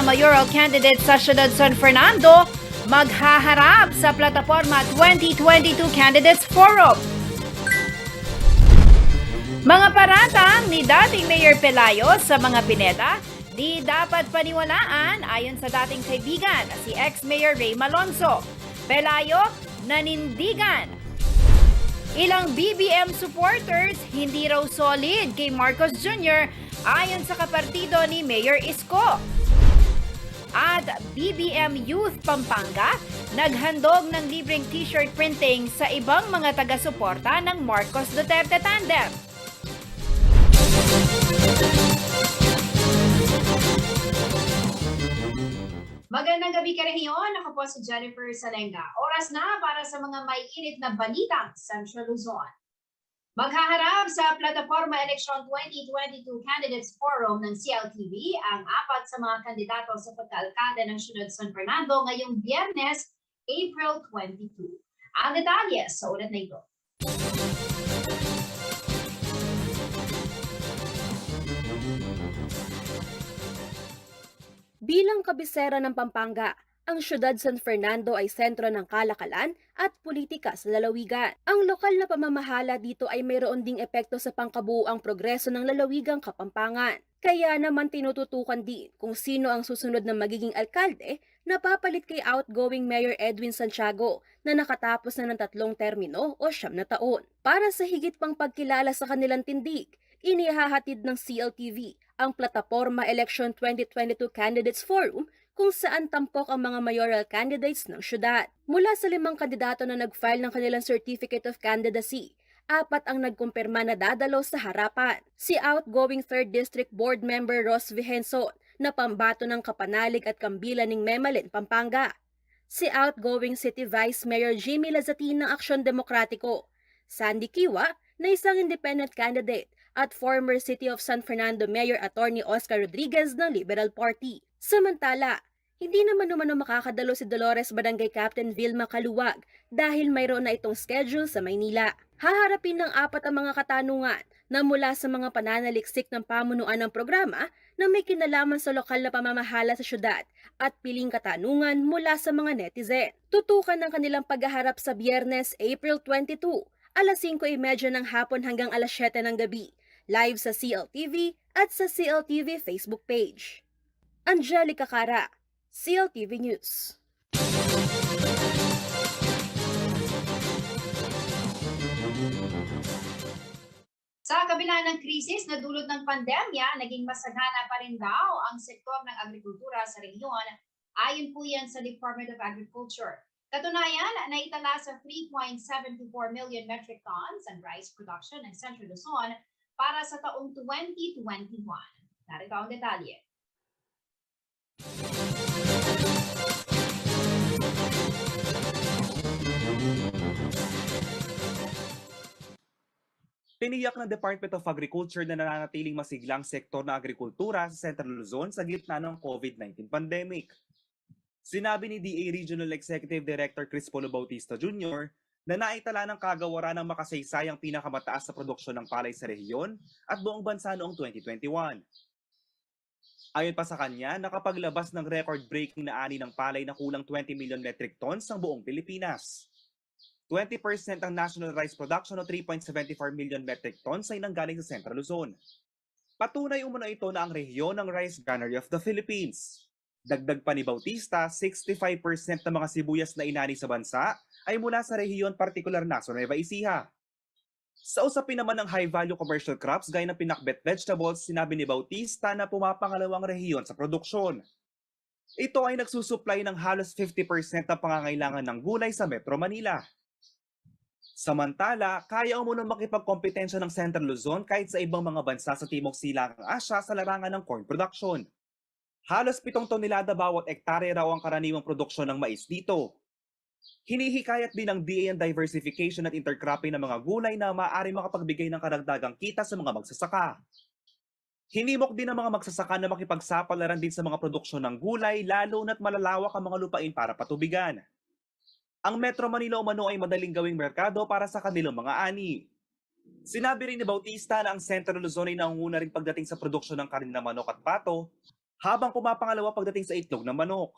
mayoral candidate sa Siyudad San Fernando maghaharap sa Plataporma 2022 Candidates Forum. Mga paratang ni dating Mayor Pelayo sa mga pineda, di dapat paniwalaan ayon sa dating kaibigan na si ex-Mayor Ray Malonzo. Pelayo, nanindigan. Ilang BBM supporters hindi raw solid kay Marcos Jr. ayon sa kapartido ni Mayor Isko. At BBM Youth Pampanga, naghandog ng libreng t-shirt printing sa ibang mga taga-suporta ng Marcos Duterte tandem. Magandang gabi ka rehiyon. Ako po si Jennifer Salenga. Oras na para sa mga may init na balitang Central Luzon. Maghaharap sa Plataforma Election 2022 Candidates Forum ng CLTV ang apat sa mga kandidato sa pagkaalkalde ng Siyudad San Fernando ngayong Biyernes, April 22. Ang detalye sa ulat na ito. Bilang kabisera ng Pampanga, ang Siyudad San Fernando ay sentro ng kalakalan at politika sa lalawigan. Ang lokal na pamamahala dito ay mayroon ding epekto sa pangkabuuang progreso ng lalawigang Kapampangan. Kaya naman tinututukan din kung sino ang susunod na magiging alkalde na papalit kay outgoing Mayor Edwin Santiago na nakatapos na ng 3 termino o 9 na taon. Para sa higit pang pagkilala sa kanilang tindig, inihahatid ng CLTV ang Plataporma Election 2022 Candidates Forum kung saan tampok ang mga mayoral candidates ng syudad. Mula sa 5 kandidato na nag-file ng kanilang Certificate of Candidacy, 4 ang nagkumpirma na dadalaw sa harapan. Si outgoing 3rd District Board Member Ross Vijenson na pambato ng Kapanalig at Kambilan ng Memalin, Pampanga. Si outgoing City Vice Mayor Jimmy Lazatin ng Aksyon Demokratiko. Sandy Kiwa na isang independent candidate at former City of San Fernando Mayor Attorney Oscar Rodriguez ng Liberal Party. Samantala, hindi naman umano makakadalo si Dolores Barangay Captain Vilma Kaluwag dahil mayroon na itong schedule sa Maynila. Haharapin ng 4 ang mga katanungan na mula sa mga pananaliksik ng pamunuan ng programa na may kinalaman sa lokal na pamamahala sa syudad at piling katanungan mula sa mga netizen. Tutukan ng kanilang paghaharap sa Biyernes, April 22, alas 5:30 ng hapon hanggang alas 7 ng gabi, live sa CLTV at sa CLTV Facebook page. Angelica Cara, CLTV News. Sa kabila ng krisis na dulot ng pandemya, naging masagana pa rin daw ang sektor ng agrikultura sa rehiyon, ayon po yan sa Department of Agriculture. Katunayan, naitala sa 3.74 million metric tons ang rice production ng Central Luzon para sa taong 2021. Narito ang detalye. Tiniyak ng Department of Agriculture na nananatiling masiglang sektor ng agrikultura sa Central Luzon sa gitna ng COVID-19 pandemic. Sinabi ni DA Regional Executive Director Chris Polo Bautista Jr. na naitala ng kagawaran ng makasaysayang pinakamataas sa produksyon ng palay sa rehiyon at buong bansa noong 2021. Ayon pa sa kanya, nakapaglabas ng record-breaking na ani ng palay na kulang 20 million metric tons ng buong Pilipinas. 20% ang national rice production o 3.74 million metric tons ay nanggaling sa Central Luzon. Patunay umano ito na ang rehiyon ng Rice Granary of the Philippines. Dagdag pa ni Bautista, 65% ng mga sibuyas na inani sa bansa ay mula sa rehiyon partikular na sa Nueva Ecija. Sa usapin naman ng high-value commercial crops gaya ng pinakbet vegetables, sinabi ni Bautista na pumapangalawang rehiyon sa produksyon. Ito ay nagsusupply ng halos 50% ng pangangailangan ng gulay sa Metro Manila. Samantala, kaya umano makipagkompetensya ng Central Luzon kahit sa ibang mga bansa sa Timog Silangang Asya sa larangan ng corn production. Halos 7 tonelada bawat ektarya raw ang karaniwang produksyon ng mais dito. Hinihikayat din ng DA ang diversification at intercropping ng mga gulay na maaari makapagbigay ng karagdagang kita sa mga magsasaka. Hinimok din ng mga magsasaka na makipagsapalaran din sa mga produksyon ng gulay lalo na't malalawak ang mga lupain para patubigan. Ang Metro Manila umano ay madaling gawing merkado para sa kanilang mga ani. Sinabi rin ni Bautista na ang Central Luzon ay nangunguna rin pagdating sa produksyon ng karne ng manok at pato habang pumapangalawa pagdating sa itlog ng manok.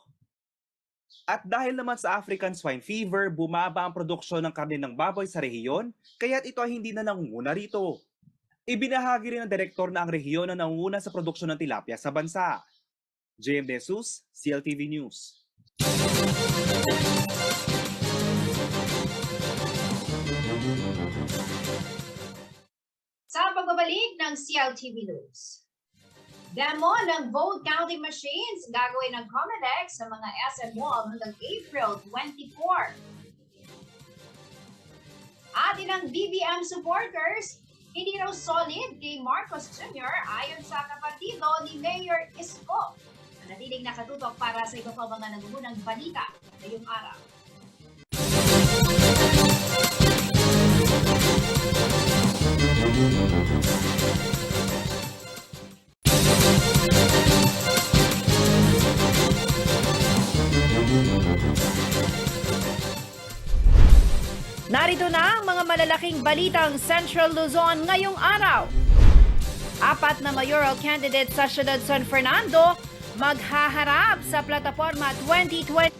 At dahil naman sa African Swine Fever, bumaba ang produksyon ng karne ng baboy sa rehiyon, kaya't ito ay hindi na nangunguna rito. Ibinahagi rin ng direktor na ang rehiyon na nangunguna sa produksyon ng tilapia sa bansa. JM Jesus, CLTV News. Sa pagbabalik ng CLTV News. Demo ng vote counting machines gagawin ng Comelec sa mga SM Mall hanggang April 24. At ilang BBM supporters, hindi raw solid kay Marcos Jr. ayon sa kapatido ni Mayor Isko. Manatiling nakatutok para sa iba pa mga nangungunang balita ngayong araw. Narito na ang mga malalaking balitang Central Luzon ngayong araw. 4 na mayoral candidate sa siyudad San Fernando maghaharap sa Plataporma 2020.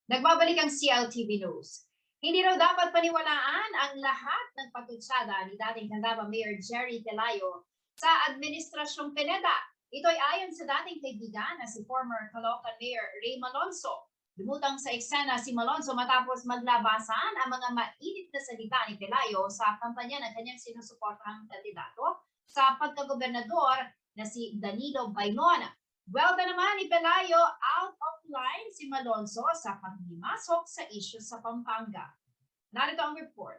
Nagbabalik ang CLTV News. Hindi raw dapat paniwalaan ang lahat ng pagtutsada ni dating Candaba Mayor Jerry Pelayo sa Administrasyong Pineda. Ito ay ayon sa dating kaibigan na si former Caloocan Mayor Ray Malonzo. Lumutang sa eksena si Malonzo matapos maglabasan ang mga mainit na salita ni Pelayo sa kampanya ng kanyang sinusuportahang kandidato sa pagkagobernador na si Danilo Bainon. Welda naman ni Pelayo out of line si Malonzo sa paghimasok sa isyu sa Pampanga. Narito ang report.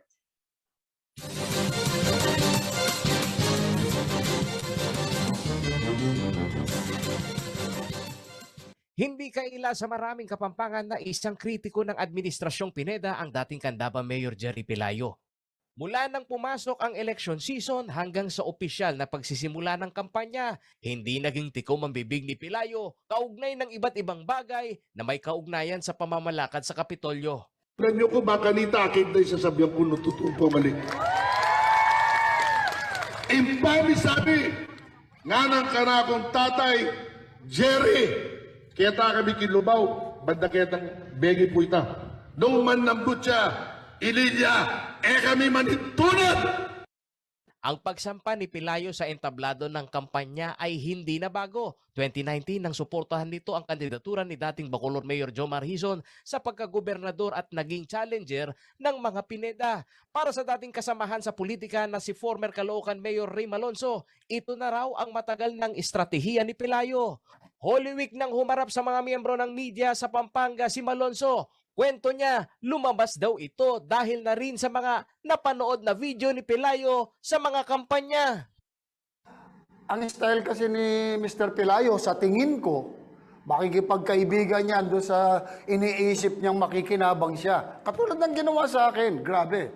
Hindi kaila sa maraming Kapampangan na isang kritiko ng Administrasyong Pineda ang dating Candaba Mayor Jerry Pelayo. Mula nang pumasok ang election season hanggang sa opisyal na pagsisimula ng kampanya, hindi naging tikom ang bibig ni Pelayo kaugnay ng iba't ibang bagay na may kaugnayan sa pamamalakad sa Kapitolyo. Alam niyo ko baka nita akin na isasabihan ko no totoo po mali. Impami sabi, nga nang kanakong tatay, Jerry, kaya ta kami kilubaw, banda kaya tang begi po ita. Nung man nambut siya, Ililya, kami manitunod! Ang pagsampa ni Pelayo sa entablado ng kampanya ay hindi na bago. 2019 nang suportahan nito ang kandidatura ni dating Bacolod Mayor Jomar Hizon sa pagkagobernador at naging challenger ng mga Pineda. Para sa dating kasamahan sa politika na si former Caloocan Mayor Ray Malonzo, ito na raw ang matagal ng estratehiya ni Pelayo. Holy Week nang humarap sa mga miyembro ng media sa Pampanga si Malonzo. Kwento niya, lumabas daw ito dahil na rin sa mga napanood na video ni Pelayo sa mga kampanya. Ang style kasi ni Mr. Pelayo, sa tingin ko, makikipagkaibigan niya doon sa iniisip niyang makikinabang siya. Katulad ng ginawa sa akin, grabe.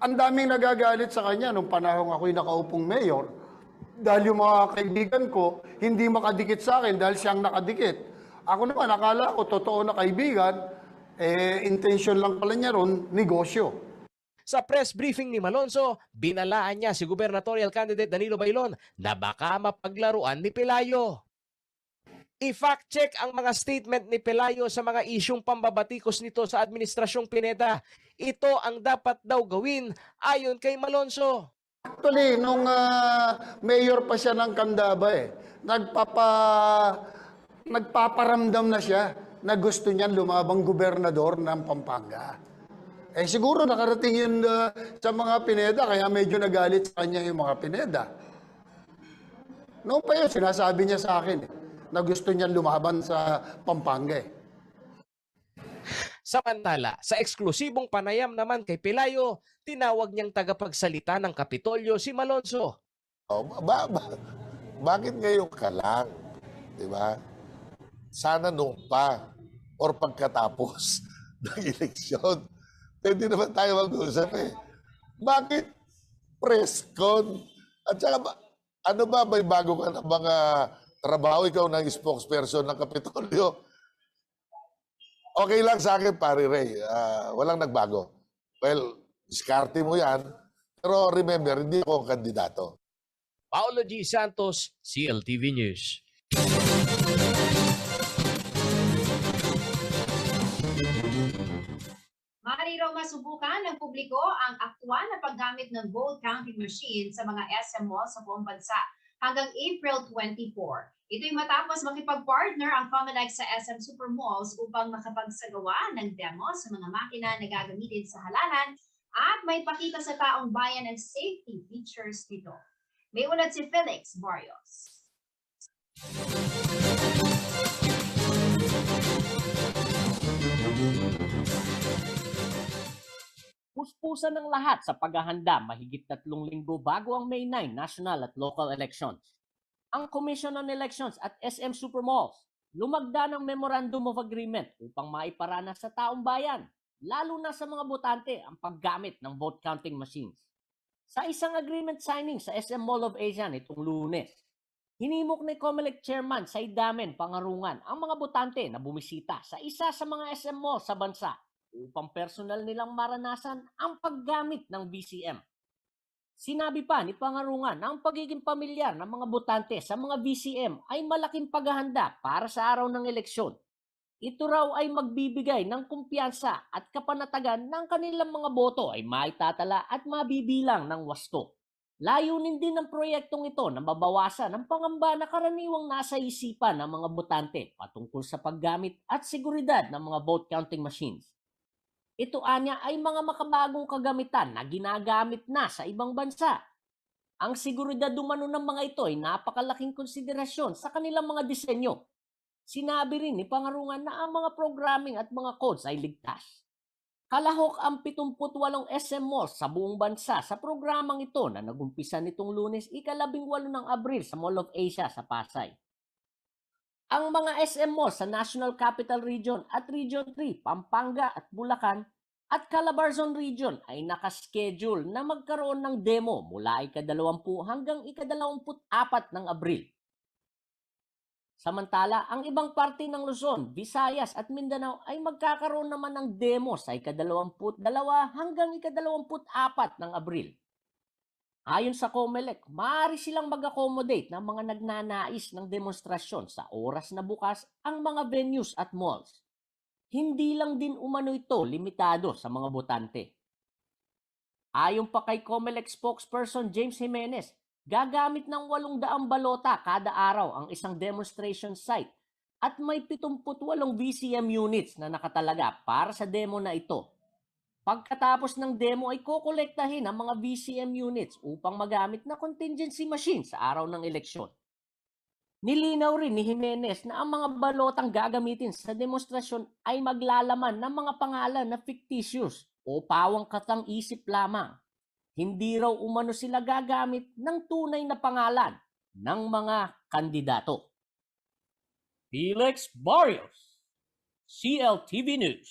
Ang daming nagagalit sa kanya nung panahon ako'y nakaupong mayor dahil yung mga kaibigan ko hindi makadikit sa akin dahil siyang nakadikit. Ako naman, akala ko totoo na kaibigan, intention lang pala niya ron, negosyo. Sa press briefing ni Malonzo, binalaan niya si gubernatorial candidate Danilo Bailon na baka mapaglaruan ni Pelayo. I-fact check ang mga statement ni Pelayo sa mga isyung pambabatikos nito sa Administrasyong Pineda. Ito ang dapat daw gawin ayon kay Malonzo. Actually, nung mayor pa siya ng Candaba, nagpaparamdam na siya na gusto niyan lumabang gobernador ng Pampanga. Siguro nakarating yun sa mga Pineda, kaya medyo nagalit sa kanya yung mga Pineda. Noon pa yun, sinasabi niya sa akin na gusto niyan lumaban sa Pampanga. Samantala, sa eksklusibong panayam naman kay Pelayo, tinawag niyang tagapagsalita ng Kapitolyo si Malonzo. Bakit ngayon ka lang? Di ba? Sana nung pa or pagkatapos ng eleksyon. Pwede naman tayo mag-usap eh. Bakit press con? At saka ano ba, may bago ka na mga trabaho? Ikaw ng spokesperson ng Kapitolyo. Okay lang sa akin, pare Ray. Walang nagbago. Well, diskarte mo yan. Pero remember, hindi ako ang kandidato. Paolo G. Santos, CLTV News. Maaari raw masubukan ng publiko ang aktwal na paggamit ng vote counting machine sa mga SM malls sa buong bansa hanggang April 24. Ito'y matapos makipag-partner ang COMELEC sa SM Supermalls upang makapagsagawa ng demo sa mga makina na gagamitin sa halalan at may pakita sa taong bayan ang safety features nito. May ulat si Felix Barrios. Puspusan ng lahat sa paghahanda mahigit 3 linggo bago ang May 9 national at local elections. Ang Commission on Elections at SM Supermalls lumagda ng Memorandum of Agreement upang maiparana sa taong bayan, lalo na sa mga botante, ang paggamit ng vote counting machines. Sa isang agreement signing sa SM Mall of Asia nitong Lunes, hinimok ni COMELEC Chairman Saidamen Pangarungan ang mga botante na bumisita sa isa sa mga SM Mall sa bansa upang personal nilang maranasan ang paggamit ng VCM. Sinabi pa ni Pangarungan na ang pagiging pamilyar ng mga botante sa mga VCM ay malaking paghahanda para sa araw ng eleksyon. Ito raw ay magbibigay ng kumpiyansa at kapanatagan ng kanilang mga boto ay maitatala at mabibilang ng wasto. Layunin din ng proyektong ito na mabawasan ang pangamba na karaniwang nasa isipan ng mga botante patungkol sa paggamit at seguridad ng mga vote counting machines. Ito anya ay mga makabagong kagamitan na ginagamit na sa ibang bansa. Ang seguridad umano ng mga ito ay napakalaking konsiderasyon sa kanilang mga disenyo. Sinabi rin ni Pangarungan na ang mga programming at mga codes ay ligtas. Kalahok ang 78 SM malls sa buong bansa sa programang ito na nagumpisa nitong Lunes, ika-18 ng Abril sa Mall of Asia sa Pasay. Ang mga SM malls sa National Capital Region at Region 3, Pampanga at Bulacan at Calabarzon Region ay nakaschedule na magkaroon ng demo mula ika-20 hanggang ika-24 ng Abril. Samantala, ang ibang parte ng Luzon, Visayas at Mindanao ay magkakaroon naman ng demo sa ika-22 hanggang ika-24 ng Abril. Ayon sa COMELEC, maaari silang mag-accommodate ng mga nagnanais ng demonstrasyon sa oras na bukas ang mga venues at malls. Hindi lang din umano ito limitado sa mga botante. Ayon pa kay COMELEC spokesperson James Jimenez, gagamit ng 800 balota kada araw ang isang demonstration site at may 78 VCM units na nakatalaga para sa demo na ito. Pagkatapos ng demo ay kokolektahin ang mga VCM units upang magamit na contingency machine sa araw ng eleksyon. Nilinaw rin ni Jimenez na ang mga balotang gagamitin sa demonstrasyon ay maglalaman ng mga pangalan na fictitious o pawang katang-isip lamang. Hindi raw umano sila gagamit ng tunay na pangalan ng mga kandidato. Felix Barrios, CLTV News.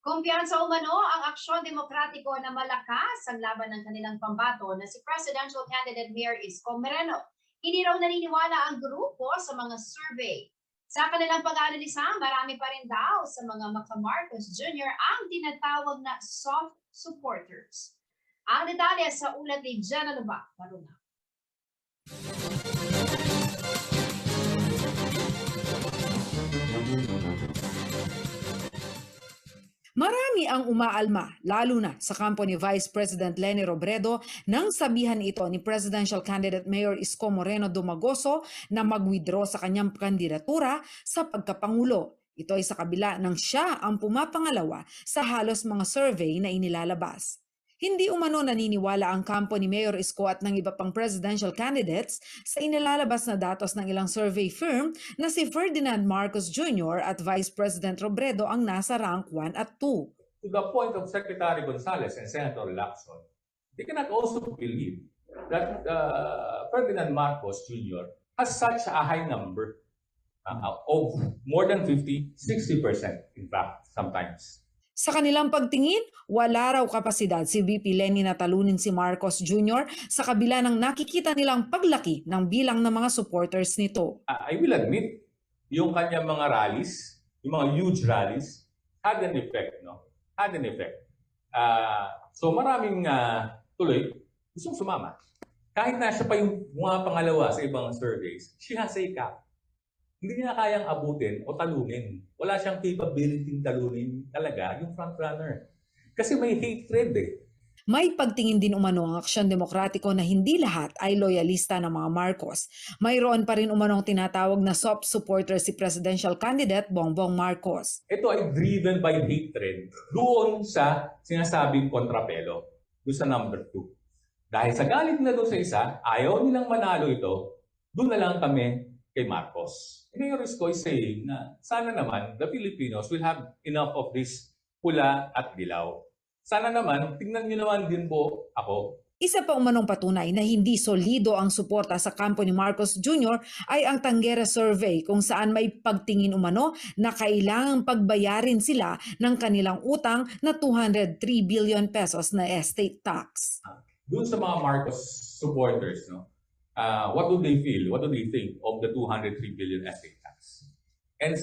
Kumpiyansa umano ang Aksyon Demokratiko na malakas ang laban ng kanilang pambato na si Presidential Candidate Mayor Isko Moreno. Hindi raw naniniwala ang grupo sa mga survey. Sa kanilang pag-aanalisa, marami pa rin daw sa mga Marcos Jr. ang tinatawag na soft supporters. Ang detalye sa ulat ni Jenna Lubak, Maruna. Marami ang umaalma, lalo na sa kampo ni Vice President Leni Robredo nang sabihan ito ni Presidential Candidate Mayor Isko Moreno Dumagoso na mag-withdraw sa kanyang kandidatura sa pagkapangulo. Ito ay sa kabila ng siya ang pumapangalawa sa halos mga survey na inilalabas. Hindi umano naniniwala ang kampo ni Mayor Isko at ng iba pang presidential candidates sa inilalabas na datos ng ilang survey firm na si Ferdinand Marcos Jr. at Vice President Robredo ang nasa rank 1 at 2. To the point of Secretary Gonzales and Senator Lacson, they cannot also believe that Ferdinand Marcos Jr. has such a high number of more than 50, 60% in fact, sometimes. Sa kanilang pagtingin, wala raw kapasidad si VP Leni na talunin si Marcos Jr. sa kabila ng nakikita nilang paglaki ng bilang ng mga supporters nito. I will admit, yung kanyang mga rallies, yung mga huge rallies, had an effect, no? Had an effect. So maraming tuloy gustong sumama. Kahit na siya pa yung mga pangalawa sa ibang surveys, she has a cap. Hindi niya kayang abutin o talunin. Wala siyang capability talunin talaga yung frontrunner. Kasi may hatred eh. May pagtingin din umano ang Aksyon Demokratiko na hindi lahat ay loyalista ng mga Marcos. Mayroon pa rin umanong tinatawag na soft supporter si presidential candidate Bongbong Marcos. Ito ay driven by hatred doon sa sinasabing kontrapelo, doon sa number 2. Dahil sa galit na doon sa isa, ayaw nilang manalo ito, doon na lang kami kay Marcos. Mayor Isko is saying na sana naman the Filipinos will have enough of this pula at dilaw. Sana naman, tingnan niyo naman din po ako. Isa pa umanong patunay na hindi solido ang suporta sa kampo ni Marcos Jr. ay ang Tanggera Survey kung saan may pagtingin umano na kailangang pagbayarin sila ng kanilang utang na 203 billion pesos na estate tax. Doon sa mga Marcos supporters, no? What do they feel? What do they think of the 203 billion estate tax? And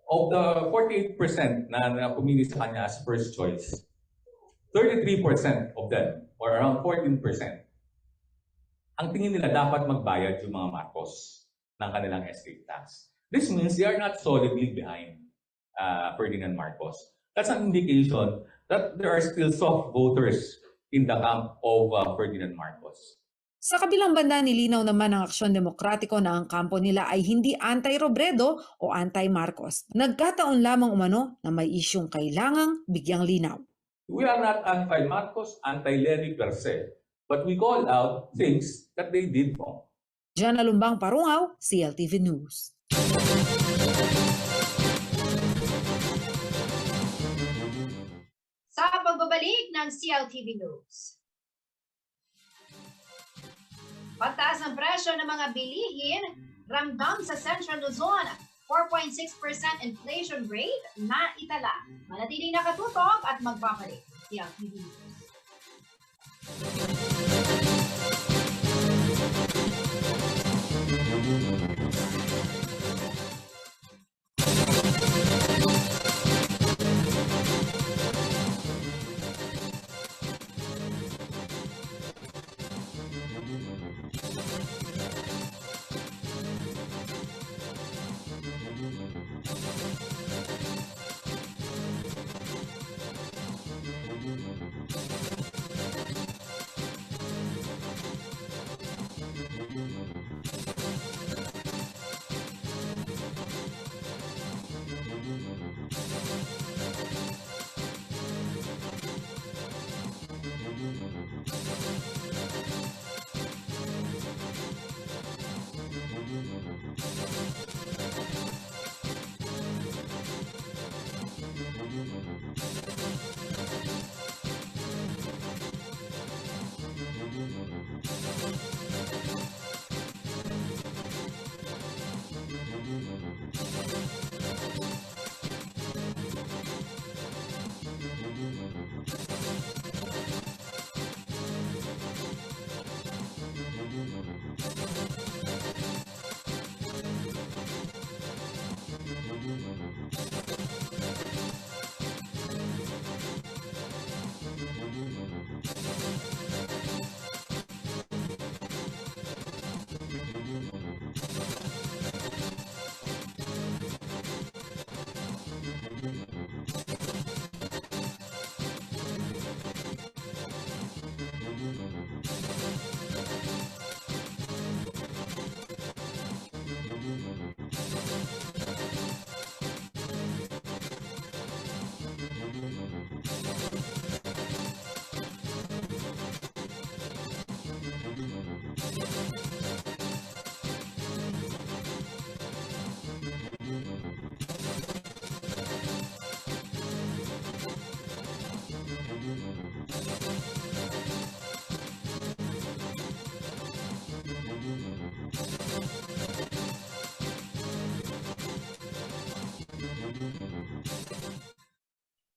of the 48% na pumili sa kanya as first choice, 33% of them, or around 14%, ang tingin nila dapat magbayad yung mga Marcos ng kanilang estate tax. This means they are not solidly behind Ferdinand Marcos. That's an indication that there are still soft voters in the camp of Ferdinand Marcos. Sa kabilang banda, nilinaw naman ng Aksyon Demokratiko na ang kampo nila ay hindi anti-Robredo o anti-Marcos. Nagkataon lamang umano na may isyong kailangang bigyang linaw. We are not anti-Marcos, anti-Leni per se, but we call out things that they did wrong. Jana Lumbang Parungaw, CLTV News. Sa pagbabalik ng CLTV News. Pagtaas ng presyo ng mga bilihin, ramdam sa Central Luzon, 4.6% inflation rate na itala. Manatiling nakatutok at magbabalik. CLTV News.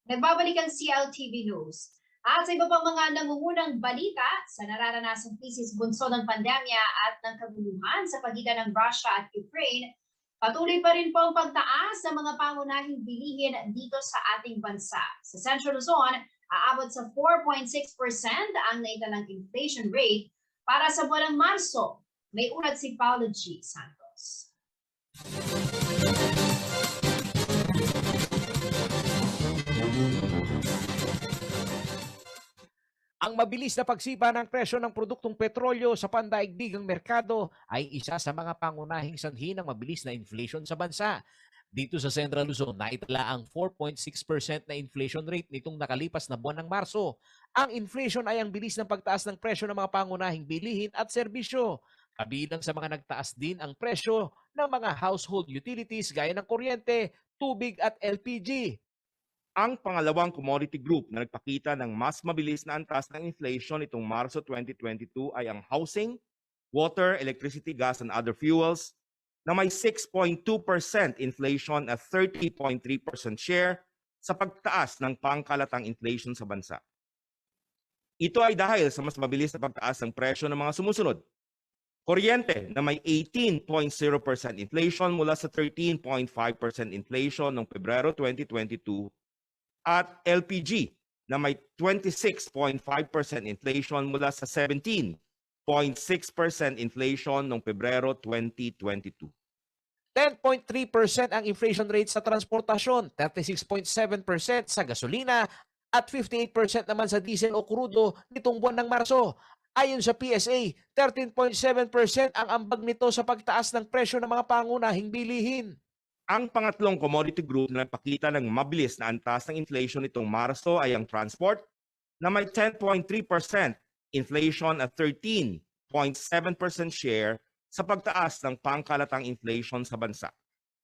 Nagbabalik ang CLTV News. At sa iba pang mga nangungunang balita sa nararanasang krisis bunso ng pandemya at ng kaguluhan sa pagitan ng Russia at Ukraine, patuloy pa rin po ang pagtaas sa mga pangunahing bilihin dito sa ating bansa. Sa Central Luzon, aabot sa 4.6% ang naitalang inflation rate para sa buwan ng Marso. May ulat si Paulo G. Santos. Ang mabilis na pagsiba ng presyo ng produktong petrolyo sa pandaigdigang merkado ay isa sa mga pangunahing sanhi ng mabilis na inflation sa bansa. Dito sa Central Luzon, naitala ang 4.6% na inflation rate nitong nakalipas na buwan ng Marso. Ang inflation ay ang bilis ng pagtaas ng presyo ng mga pangunahing bilihin at serbisyo. Kabilang sa mga nagtaas din ang presyo ng mga household utilities gaya ng kuryente, tubig at LPG. Ang pangalawang commodity group na nagpakita ng mas mabilis na antas ng inflation nitong Marso 2022 ay ang housing, water, electricity, gas, and other fuels na may 6.2% inflation at 30.3% share sa pagtaas ng pangkalatang inflation sa bansa. Ito ay dahil sa mas mabilis na pagtaas ng presyo ng mga sumusunod. Kuryente na may 18.0% inflation mula sa 13.5% inflation noong Pebrero 2022 at LPG na may 26.5% inflation mula sa 17.6% inflation noong Pebrero 2022. 10.3% ang inflation rate sa transportasyon, 36.7% sa gasolina at 58% naman sa diesel o krudo nitong buwan ng Marso. Ayon sa PSA, 13.7% ang ambag nito sa pagtaas ng presyo ng mga pangunahing bilihin. Ang pangatlong commodity group na nagpakita ng mabilis na antas ng inflation nitong Marso ay ang transport na may 10.3% inflation at 13.7% share sa pagtaas ng pangkalatang inflation sa bansa.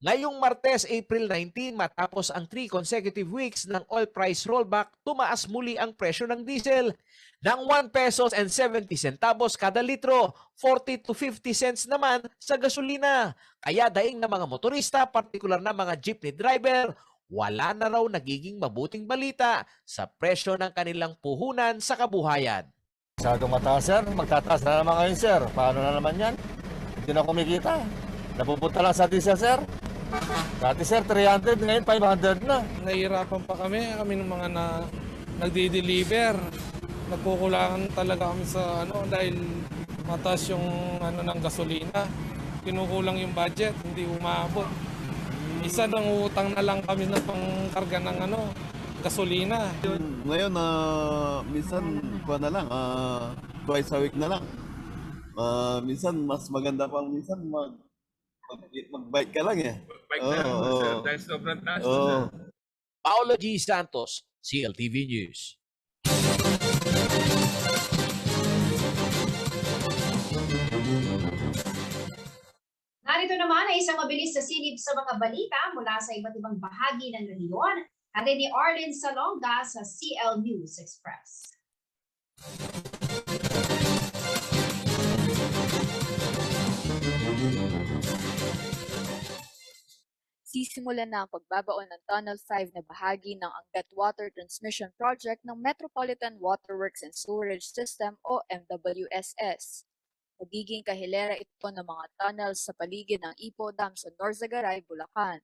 Ngayong Martes, April 19, matapos ang 3 consecutive weeks ng oil price rollback, tumaas muli ang presyo ng diesel ng 1 pesos and 70 centavos kada litro, 40 to 50 cents naman sa gasolina. Kaya daing na mga motorista, partikular na mga jeepney driver, wala na raw nagiging mabuting balita sa presyo ng kanilang puhunan sa kabuhayan. Masyadong mataas sir, magtataas na naman ngayon sir. Paano na naman yan? Hindi na kumikita. Napupunta lang sa diesel sir. Dati sir 300, ngayon 500 na. Nahihirapan pa kami ng mga nagdi-deliver. Nagkukulangan talaga kami sa dahil mataas yung ng gasolina. Kinukulang yung budget, hindi umabot. Isa nang utang na lang kami na pangkarga ng gasolina. Ngayon minsan na lang, twice a week na lang. Minsan mas maganda pang minsan mag-bike ka lang eh. Mag-bike na lang, sir. Dahil sobrang taas. Paolo G. Santos, CLTV News. Narito naman ay isang mabilis na silip sa mga balita mula sa iba't ibang bahagi ng rehiyon. Atin ni Arlene Salonga sa CL News Express. Sisimulan na ang pagbabaon ng Tunnel 5 na bahagi ng Angat Water Transmission Project ng Metropolitan Waterworks and Sewerage System o MWSS. Magiging kahilera ito ng mga tunnels sa paligid ng Ipo Dam sa Norzagaray, Bulacan.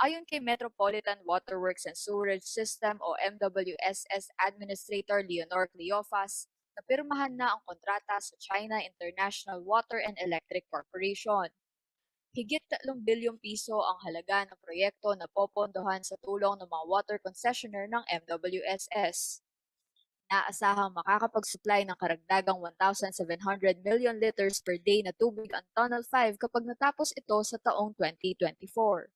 Ayon kay Metropolitan Waterworks and Sewerage System o MWSS Administrator Leonor Cleofas, napirmahan na ang kontrata sa China International Water and Electric Corporation. Higit 3 bilyong piso ang halaga ng proyekto na popondohan sa tulong ng mga water concessionaire ng MWSS. Naasahang makakapag-supply ng karagdagang 1,700 million liters per day na tubig ang Tunnel 5 kapag natapos ito sa taong 2024.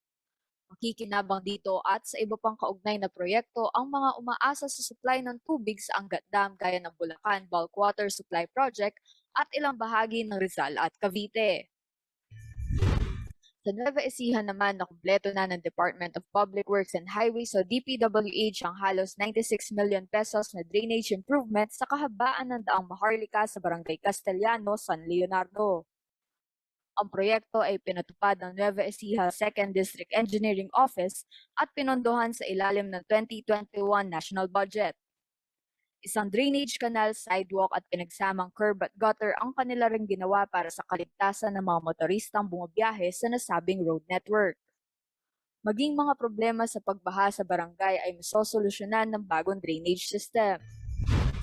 Makikinabang dito at sa iba pang kaugnay na proyekto ang mga umaasa sa supply ng tubig sa Angat Dam gaya ng Bulacan Bulk Water Supply Project at ilang bahagi ng Rizal at Cavite. Sa Nueva Ecija naman, nakumpleto na ng Department of Public Works and Highways o DPWH ang halos 96 million pesos na drainage improvement sa kahabaan ng daang Maharlika sa Barangay Castellano, San Leonardo. Ang proyekto ay pinatupad ng Nueva Ecija 2nd District Engineering Office at pinondohan sa ilalim ng 2021 national budget. Isang drainage canal, sidewalk at pinagsamang curb at gutter ang kanila ring ginawa para sa kaligtasan ng mga motoristang bumabiyahe sa nasabing road network. Maging mga problema sa pagbaha sa barangay ay masosolusyonan ng bagong drainage system.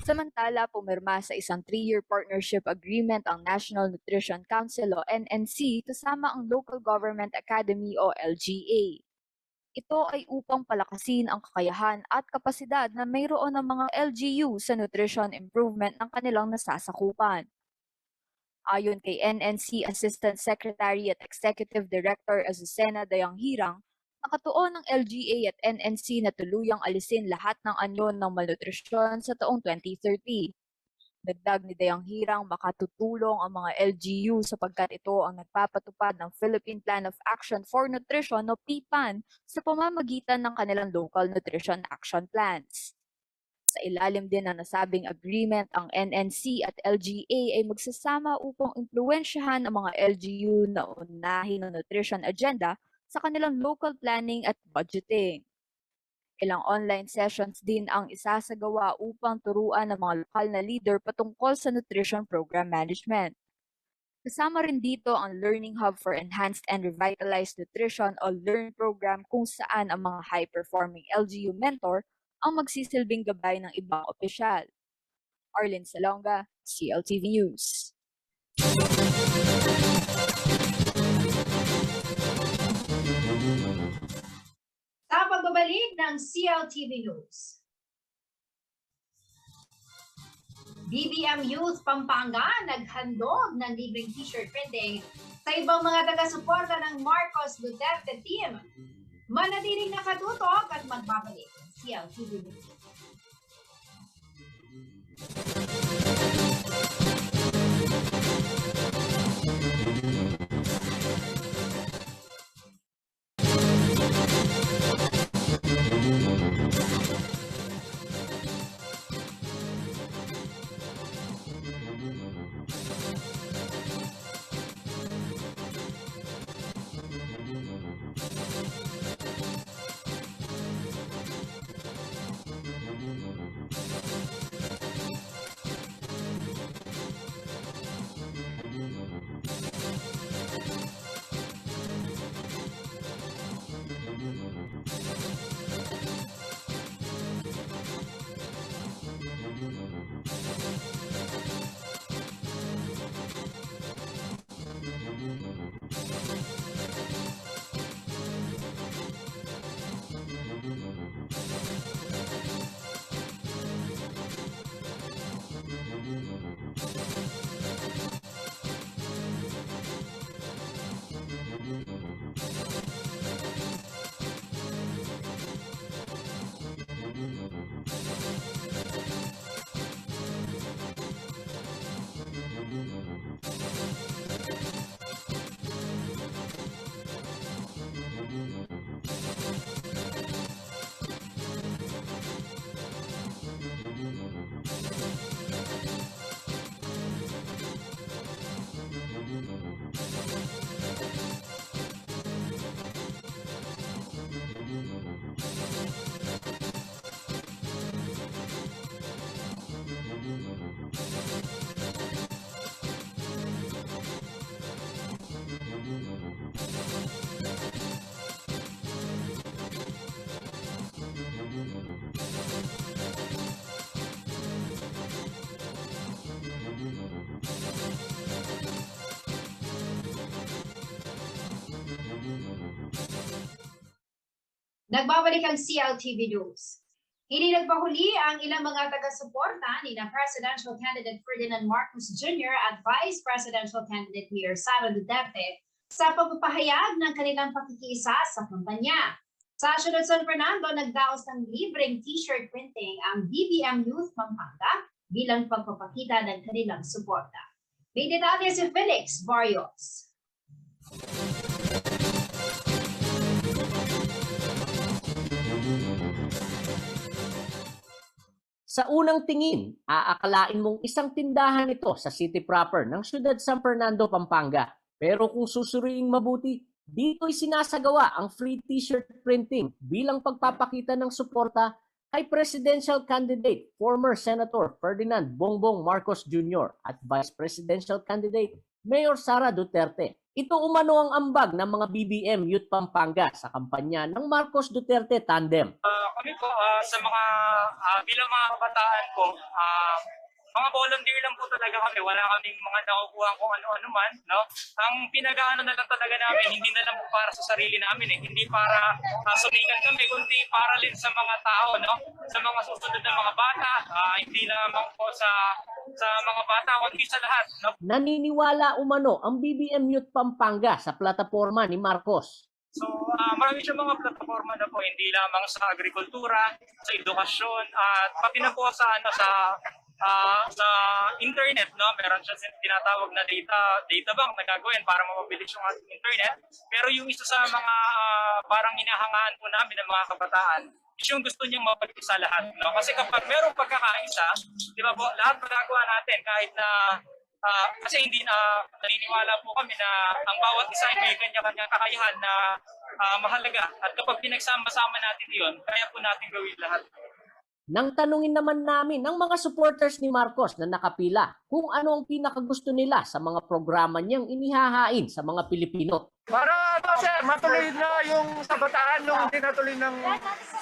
Samantala, pumirma sa isang 3-year partnership agreement ang National Nutrition Council o NNC kasama ang Local Government Academy o LGA. Ito ay upang palakasin ang kakayahan at kapasidad na mayroon ng mga LGU sa nutrition improvement ng kanilang nasasakupan. Ayon kay NNC Assistant Secretary at Executive Director Azucena Dayanghirang, nakatuon ng LGA at NNC na tuluyang alisin lahat ng anyo ng malnutrisyon sa taong 2030. Dagdag ni Dayanghirang, makatutulong ang mga LGU sapagkat ito ang nagpapatupad ng Philippine Plan of Action for Nutrition o PPAN sa pamamagitan ng kanilang local nutrition action plans. Sa ilalim din ng nasabing agreement, ang NNC at LGA ay magsasama upang impluwensyahan ang mga LGU na unahin ang nutrition agenda sa kanilang local planning at budgeting. Ilang online sessions din ang isasagawa upang turuan ng mga lokal na leader patungkol sa nutrition program management. Kasama rin dito ang Learning Hub for Enhanced and Revitalized Nutrition o LEARN program kung saan ang mga high-performing LGU mentor ang magsisilbing gabay ng ibang opisyal. Arlene Salonga, CLTV News. Sa pagbabalik ng CLTV News. BBM Youth Pampanga naghandog ng libreng t-shirt printing sa ibang mga taga-suporta ng Marcos Duterte team. Manatiling nakatutok at magbabalik ng CLTV News. Nagbabalik ang CLTV News. Hindi nagpahuli ang ilang mga taga-suporta ni na Presidential Candidate Ferdinand Marcos Jr. at Vice Presidential Candidate Mayor Sara Duterte sa pagpapahayag ng kanilang pakikiisa sa kampanya. Sa Syudad San Fernando, nagdaos ng libreng t-shirt printing ang BBM Youth Pampanga bilang pagpapakita ng kanilang suporta. May detalye si Felix Barrios. Sa unang tingin, aakalain mong isang tindahan ito sa city proper ng Syudad San Fernando, Pampanga. Pero kung susuriing mabuti, dito'y sinasagawa ang free t-shirt printing bilang pagpapakita ng suporta kay Presidential Candidate former Senator Ferdinand Bongbong Marcos Jr. at Vice Presidential Candidate Mayor Sara Duterte. Ito umano ang ambag ng mga BBM Youth Pampanga sa kampanya ng Marcos Duterte Tandem. Kami po sa mga bilang mga kabataan ko, mga volunteer lang po talaga kami. Wala kaming mga nakukuha kung ano-ano man, no? Ang pinag-aano na lang talaga namin, hindi na lang po para sa sarili namin, hindi para sumikat kami, kundi para rin sa mga tao, no? Sa mga susunod na mga bata, hindi lamang po sa mga bata, kundi sa lahat, no? Naniniwala umano ang BBM Youth Pampanga sa plataforma ni Marcos. So, marami siyang mga plataforma na po, hindi lamang sa agrikultura, sa edukasyon, at pati na po sa internet, no? Meron siya tinatawag na data bank na gagawin para mapabilis yung ating internet. Pero yung isa sa mga parang hinahangaan po namin ng mga kabataan is yung gusto niyang mapabilis sa lahat, no? Kasi kapag merong pagkakaisa, di ba po, lahat magagawa natin kahit na kasi hindi naniniwala po kami na ang bawat isa ay may kanya-kanyang kakayahan na mahalaga. At kapag pinagsama-sama natin iyon, kaya po natin gawin lahat. Nang tanungin naman namin ng mga supporters ni Marcos na nakapila kung ano ang pinakagusto nila sa mga programa niyang inihahain sa mga Pilipino. Para sir, matuloy na yung sa bataan yung hindi natuloy ng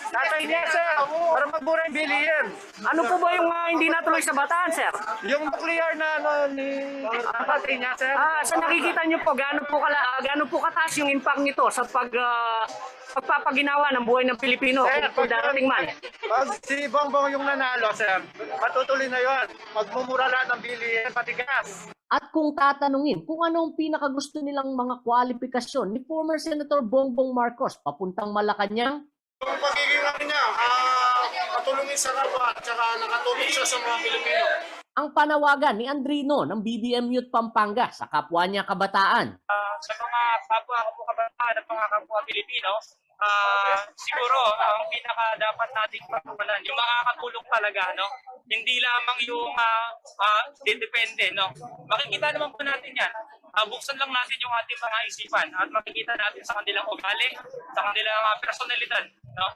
tatay niya, sir. Para magmura yung bilihin. Ano po ba yung hindi natuloy sa bataan, sir? Yung nuclear na ni tatay niya, sir. Sa nakikita niyo po, gaano po kataas yung impact nito sa pagpapaginawa ng buhay ng Pilipino kung darating man? Pag si Bongbong yung nanalo, sir, matutuloy na yun. Magmumura lahat ng bilihin, pati gas. At kung tatanungin kung ano ang pinakagusto nilang mga kwalifikasyon ni former Senator Bongbong Marcos papuntang Malacanang, Yung pagiging niya, katulungin sa kapwa at saka nakatulong siya sa mga Pilipino. ang panawagan ni Andrino ng BBM Youth Pampanga sa kapwa niya kabataan. Sa mga kapwa ko po kabataan at mga kapwa Pilipino, siguro ang pinaka dapat nating pagtuunan yung makakatulong talaga, no? Hindi lamang yung depende, no? Makikita naman po natin yan. Buksan lang natin yung ating mga isipan at makikita natin sa kanilang ugali, sa kanilang personalidad, no?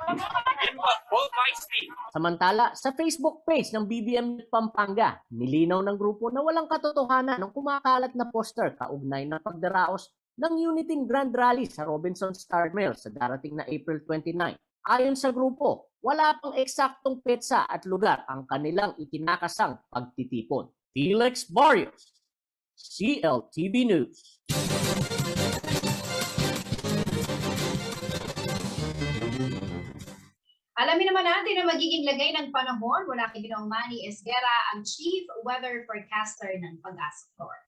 Yun po, vote wisely. Samantala, sa Facebook page ng BBM Youth Pampanga, nilinaw ng grupo na walang katotohanan ng kumakalat na poster kaugnay ng pagdaraos ng Uniting Grand Rally sa Robinson Star Mill sa darating na April 29. Ayon sa grupo, wala pang eksaktong petsa at lugar ang kanilang itinakasang pagtitipon. Felix Barrios, CLTV News. Alamin naman natin ang magiging lagay ng panahon mula kay Ginoong Manny Esguera, ang Chief Weather Forecaster ng Pag-asa Corp.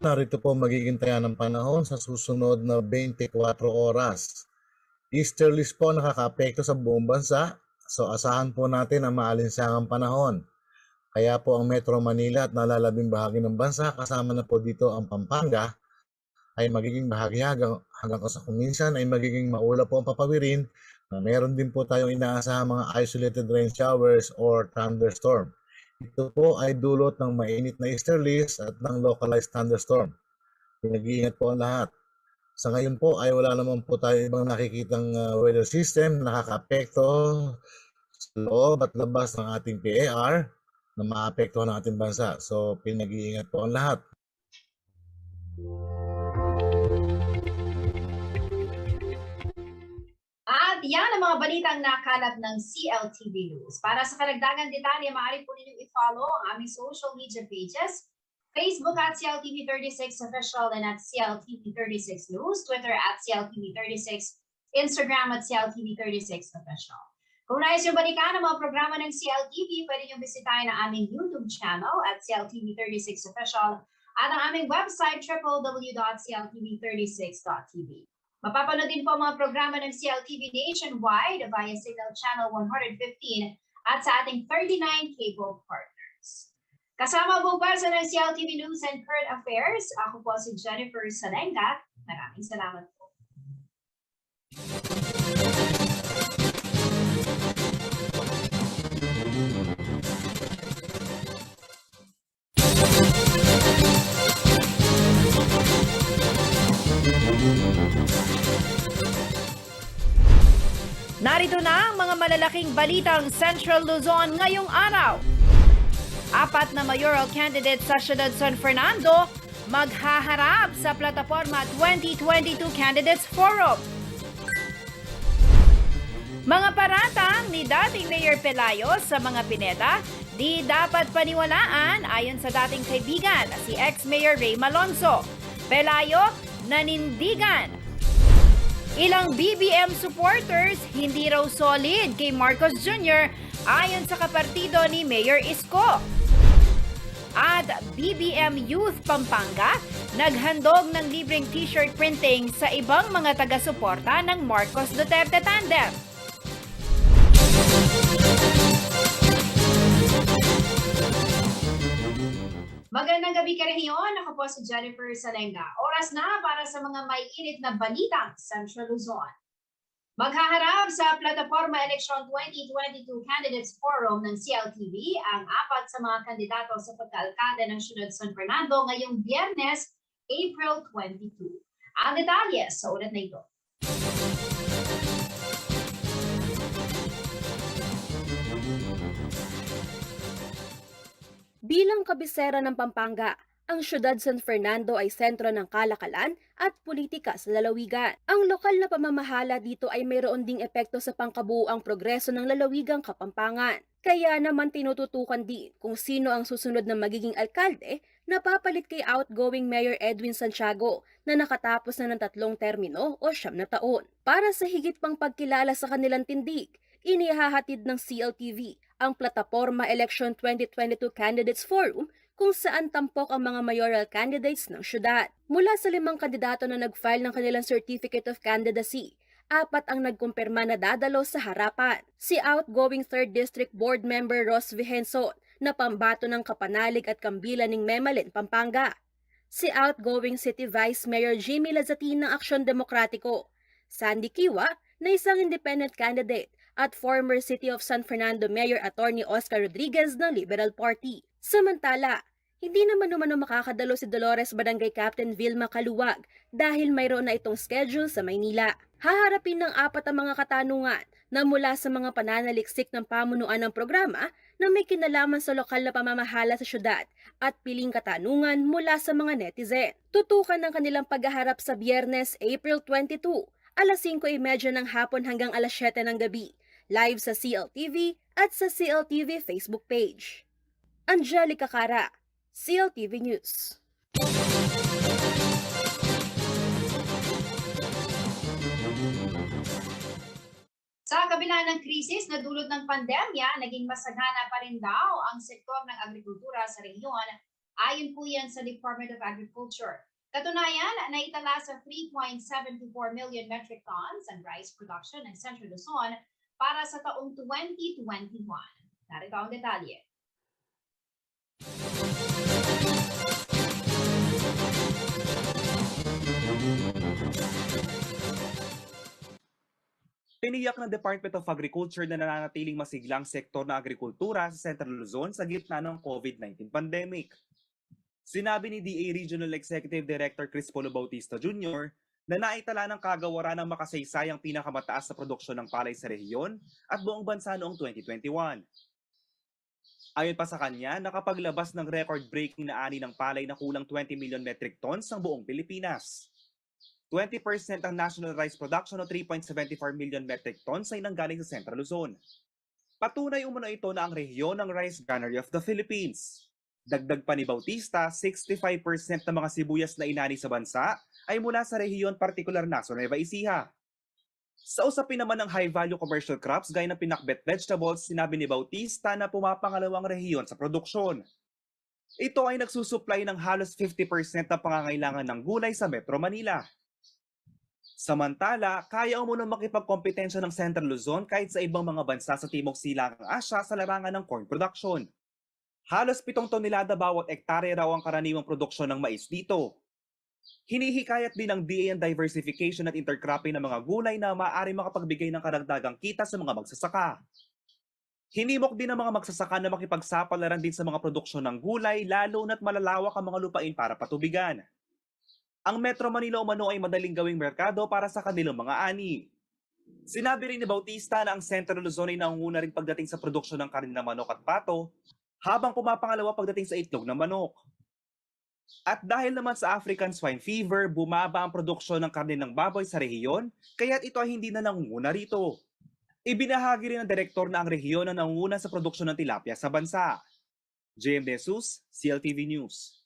Narito po magiging taya ng panahon sa susunod na 24 oras. Easterlies po nakakaapekto sa buong bansa, so asahan po natin ang maalinsangang panahon. Kaya po ang Metro Manila at nalalabing bahagi ng bansa, kasama na po dito ang Pampanga, ay magiging bahagi hanggang sa kuminsan ay magiging maulap po ang papawirin. Meron din po tayong inaasahan mga isolated rain showers or thunderstorm. Ito po ay dulot ng mainit na easterlies at ng localized thunderstorm. Pinag-iingat po ang lahat. Sa ngayon po ay wala naman po tayo ibang nakikitang weather system na nakakaapekto sa loob at labas ng ating PAR na maapektuhan ng ating bansa. So pinag-iingat po ang lahat. At yan ang mga balitang nakalap ng CLTV News. Para sa karagdagang detalye, maaari po ninyong i-follow ang aming social media pages, Facebook at CLTV36 Official and at CLTV36 News, Twitter at CLTV36, Instagram at CLTV36 Official. Kung nais yung balikan ang mga programa ng CLTV, pwede nyo bisitahin ang aming YouTube channel at CLTV36 Official at ang aming website www.cltv36.tv. Mapapanood din po ang mga programa ng CLTV nationwide via Signal Channel 115 at sa ating 39 cable partners. Kasama buong pwersa ng CLTV News and Current Affairs, ako po si Jennifer Salenga. Maraming salamat po. Narito na ang mga malalaking balitang Central Luzon ngayong araw. 4 na mayoral candidates sa Siyudad San Fernando maghaharap sa Plataporma 2022 Candidates Forum. Mga paratang ni dating Mayor Pelayo sa mga pineda, di dapat paniwalaan ayon sa dating kaibigan na si ex-Mayor Ray Malonzo. Pelayo, nanindigan. Ilang BBM supporters hindi raw solid kay Marcos Jr. ayon sa kapartido ni Mayor Isko. At BBM Youth Pampanga, naghandog ng libreng t-shirt printing sa ibang mga taga-suporta ng Marcos Duterte tandem. Magandang gabi ka rehiyon. Ako po si Jennifer Salenga. Oras na para sa mga may init na balitang Central Luzon. Maghaharap sa Plataporma Election 2022 Candidates Forum ng CLTV ang 4 sa mga kandidato sa pagkaalkalde ng Siyudad San Fernando ngayong Biyernes, April 22. Ang detalye sa ulat na ito. Bilang kabisera ng Pampanga, ang Siyudad San Fernando ay sentro ng kalakalan at politika sa lalawigan. Ang lokal na pamamahala dito ay mayroon ding epekto sa pangkabuuang progreso ng lalawigang Kapampangan. Kaya naman tinututukan din kung sino ang susunod na magiging alkalde na papalit kay outgoing Mayor Edwin Santiago na nakatapos na ng 3 termino o 9 na taon. Para sa higit pang pagkilala sa kanilang tindig, inihahatid ng CLTV ang Plataporma Election 2022 Candidates Forum kung saan tampok ang mga mayoral candidates ng syudad. Mula sa 5 kandidato na nag-file ng kanilang Certificate of Candidacy, 4 ang nagkumpirma na dadalo sa harapan. Si outgoing 3rd District Board Member Ross Vihenson na pambato ng Kapanalig at Kambilan ng Memalin, Pampanga. Si outgoing City Vice Mayor Jimmy Lazatin ng Aksyon Demokratiko. Sandy Kiwa na isang independent candidate at former City of San Fernando Mayor Attorney Oscar Rodriguez ng Liberal Party. Samantala, hindi naman umano makakadalo si Dolores Barangay Captain Vilma Kaluwag dahil mayroon na itong schedule sa Maynila. Haharapin ng 4 ang mga katanungan na mula sa mga pananaliksik ng pamunuan ng programa na may kinalaman sa lokal na pamamahala sa syudad at piling katanungan mula sa mga netizen. Tutukan ng kanilang paghaharap sa Biyernes, April 22, alas 5:30 ng hapon hanggang alas 7 ng gabi, live sa CLTV at sa CLTV Facebook page. Angelica Cara, CLTV News. Sa kabila ng krisis na dulot ng pandemya, naging masagana pa rin daw ang sektor ng agrikultura sa rehiyon, ayon po yan sa Department of Agriculture. Katunayan, naitala sa 3.74 million metric tons ang rice production ng Central Luzon para sa taong 2021. Narito ang detalye. Tiniyak ng Department of Agriculture na nananatiling masiglang sektor ng agrikultura sa Central Luzon sa gitna ng COVID-19 pandemic. Sinabi ni DA Regional Executive Director Crispolo Bautista Jr. na naitala ng kagawaran ng makasaysayang pinakamataas na produksyon ng palay sa rehiyon at buong bansa noong 2021. Ayon pa sa kanya, nakapaglabas ng record-breaking na ani ng palay na kulang 20 million metric tons ng buong Pilipinas. 20% ang national rice production o 3.74 million metric tons ay nanggaling sa Central Luzon. Patunay umano ito na ang rehiyon ng Rice Granary of the Philippines. Dagdag pa ni Bautista, 65% ng mga sibuyas na inani sa bansa ay mula sa rehiyon partikular na sa Nueva Ecija. Sa usapin naman ng high-value commercial crops gaya ng pinakbet vegetables, sinabi ni Bautista na pumapangalawang rehiyon sa produksyon. Ito ay nagsusupply ng halos 50% ng pangangailangan ng gulay sa Metro Manila. Samantala, kaya umano makipagkompetensya ng Central Luzon kahit sa ibang mga bansa sa Timog Silangang Asya sa larangan ng corn production. Halos 7 tonelada bawat hektare raw ang karaniwang produksyon ng mais dito. Hinihikayat din ng DA ang diversification at intercropping ng mga gulay na maaari makapagbigay ng karagdagang kita sa mga magsasaka. Hinimok din ng mga magsasaka na makipagsapalaran din sa mga produksyon ng gulay lalo na't malalawak ang mga lupain para patubigan. Ang Metro Manila umano ay madaling gawing merkado para sa kanilang mga ani. Sinabi rin ni Bautista na ang Central Luzon ay nangunguna rin pagdating sa produksyon ng karne ng manok at pato, habang pumapangalawa pagdating sa itlog ng manok. At dahil naman sa African Swine Fever, bumaba ang produksyon ng karne ng baboy sa rehiyon, kaya't ito ay hindi na nangunguna rito. Ibinahagi rin ng direktor na ang rehiyon na nangunguna sa produksyon ng tilapia sa bansa. JM Jesus, CLTV News.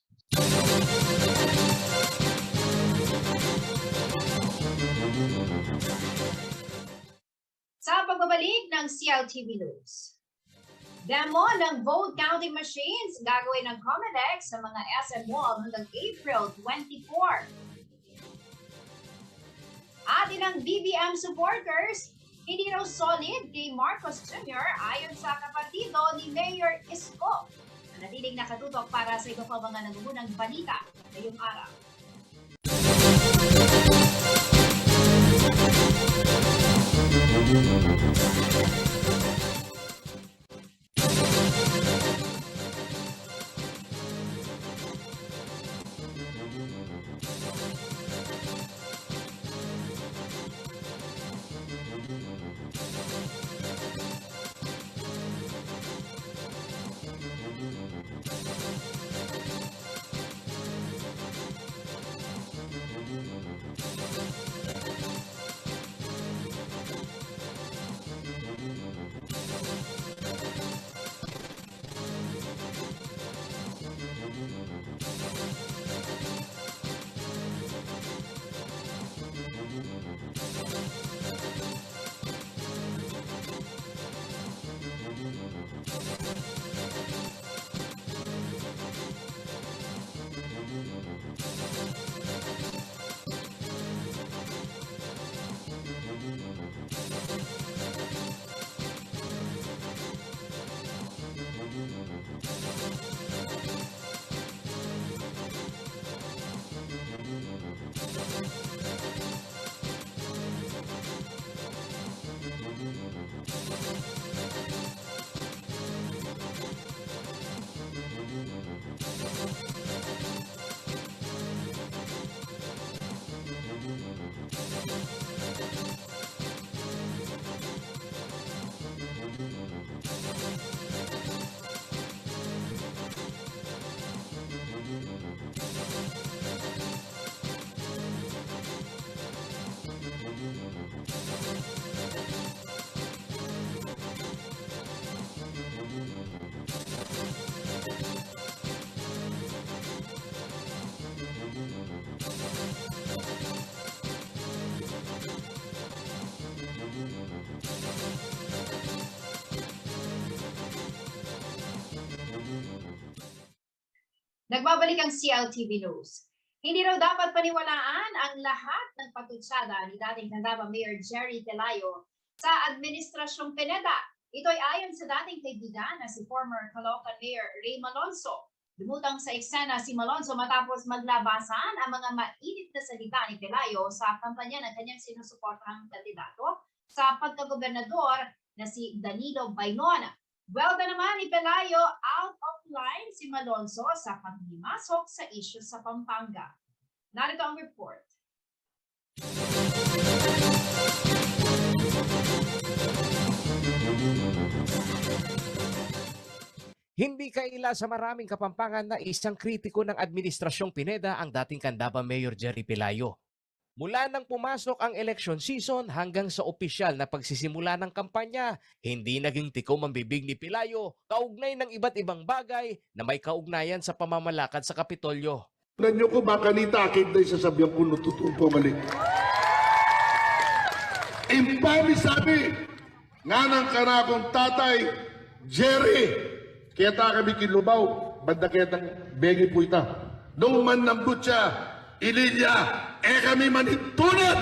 Sa pagbabalik ng CLTV News. Demo ng vote counting machines gagawin ng Comelec sa mga SM Mall hanggang April 24. At ilang BBM supporters, hindi raw solid kay Marcos Jr. ayon sa kapatido ni Mayor Isko. Nanatiling nakatutok para sa iba pa mga nangungunang balita ngayong araw. Nagbabalik ang CLTV News. Hindi raw dapat paniwalaan ang lahat ng pagtutsada ni dating Candaba Mayor Jerry Pelayo sa Administrasyong Pineda. Ito ay ayon sa dating kaibigan na si former Caloocan Mayor Ray Malonzo. Lumutang sa eksena si Malonzo matapos maglabasan ang mga mainit na salita ni Pelayo sa kampanya ng kanyang sinusuportahang kandidato sa pagkagobernador na si Danilo Bainon. Welda naman ni Pelayo out of line si Malonzo sa paghimasok sa isyu sa Pampanga. Narito ang report. Hindi kaila sa maraming Kapampangan na isang kritiko ng Administrasyong Pineda ang dating Candaba Mayor Jerry Pelayo. Mula nang pumasok ang election season hanggang sa opisyal na pagsisimula ng kampanya, hindi naging tikom ang bibig ni Pelayo kaugnay ng iba't ibang bagay na may kaugnayan sa pamamalakad sa Kapitolyo. Nanyo ko makanita akit na isasabihan ko nututupo mali. Impani sabi, nga ng kanakong tatay, Jerry, kaya ta kami kilubaw, banda kaya tang begi po ita. Nung man nambut siya, Ililya, kami manitunod!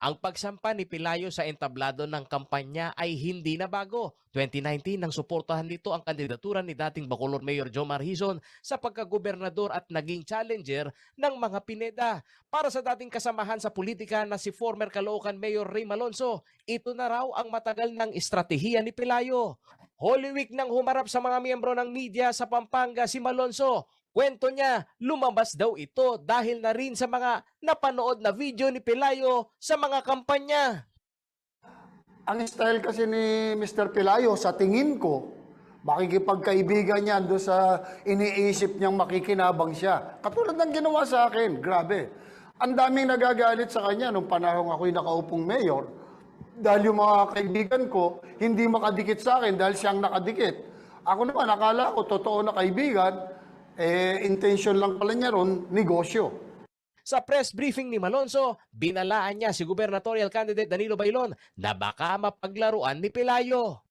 Ang pagsampa ni Pelayo sa entablado ng kampanya ay hindi na bago. 2019 nang suportahan nito ang kandidatura ni dating Bacolod Mayor Jomar Hizon sa pagkagobernador at naging challenger ng mga Pineda. Para sa dating kasamahan sa politika na si former Caloocan Mayor Ray Malonzo, ito na raw ang matagal ng estratehiya ni Pelayo. Holy Week nang humarap sa mga miyembro ng media sa Pampanga si Malonzo. Kwento niya, lumabas daw ito dahil na rin sa mga napanood na video ni Pelayo sa mga kampanya. Ang style kasi ni Mr. Pelayo, sa tingin ko, makikipagkaibigan niya doon sa iniisip niyang makikinabang siya. Katulad ng ginawa sa akin, grabe. Ang daming nagagalit sa kanya nung panahon ako'y nakaupong mayor dahil yung mga kaibigan ko hindi makadikit sa akin dahil siyang nakadikit. Ako naman, akala ko totoo na kaibigan, intention lang pala niya ron, negosyo. Sa press briefing ni Malonzo, binalaan niya si gubernatorial candidate Danilo Bailon na baka mapaglaruan ni Pelayo.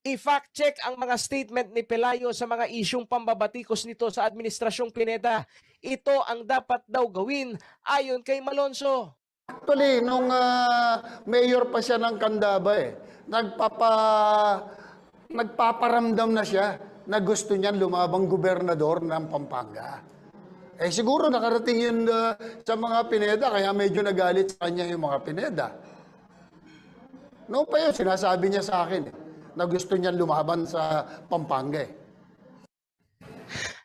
I-fact check ang mga statement ni Pelayo sa mga isyung pambabatikos nito sa Administrasyong Pineda. Ito ang dapat daw gawin ayon kay Malonzo. Actually, nung mayor pa siya ng Candaba, nagpaparamdam na siya na gusto niyan lumabang gobernador ng Pampanga. Siguro nakarating yun sa mga Pineda, kaya medyo nagalit sa kanya yung mga Pineda. Noon pa yun, sinasabi niya sa akin na gusto niyan lumaban sa Pampanga.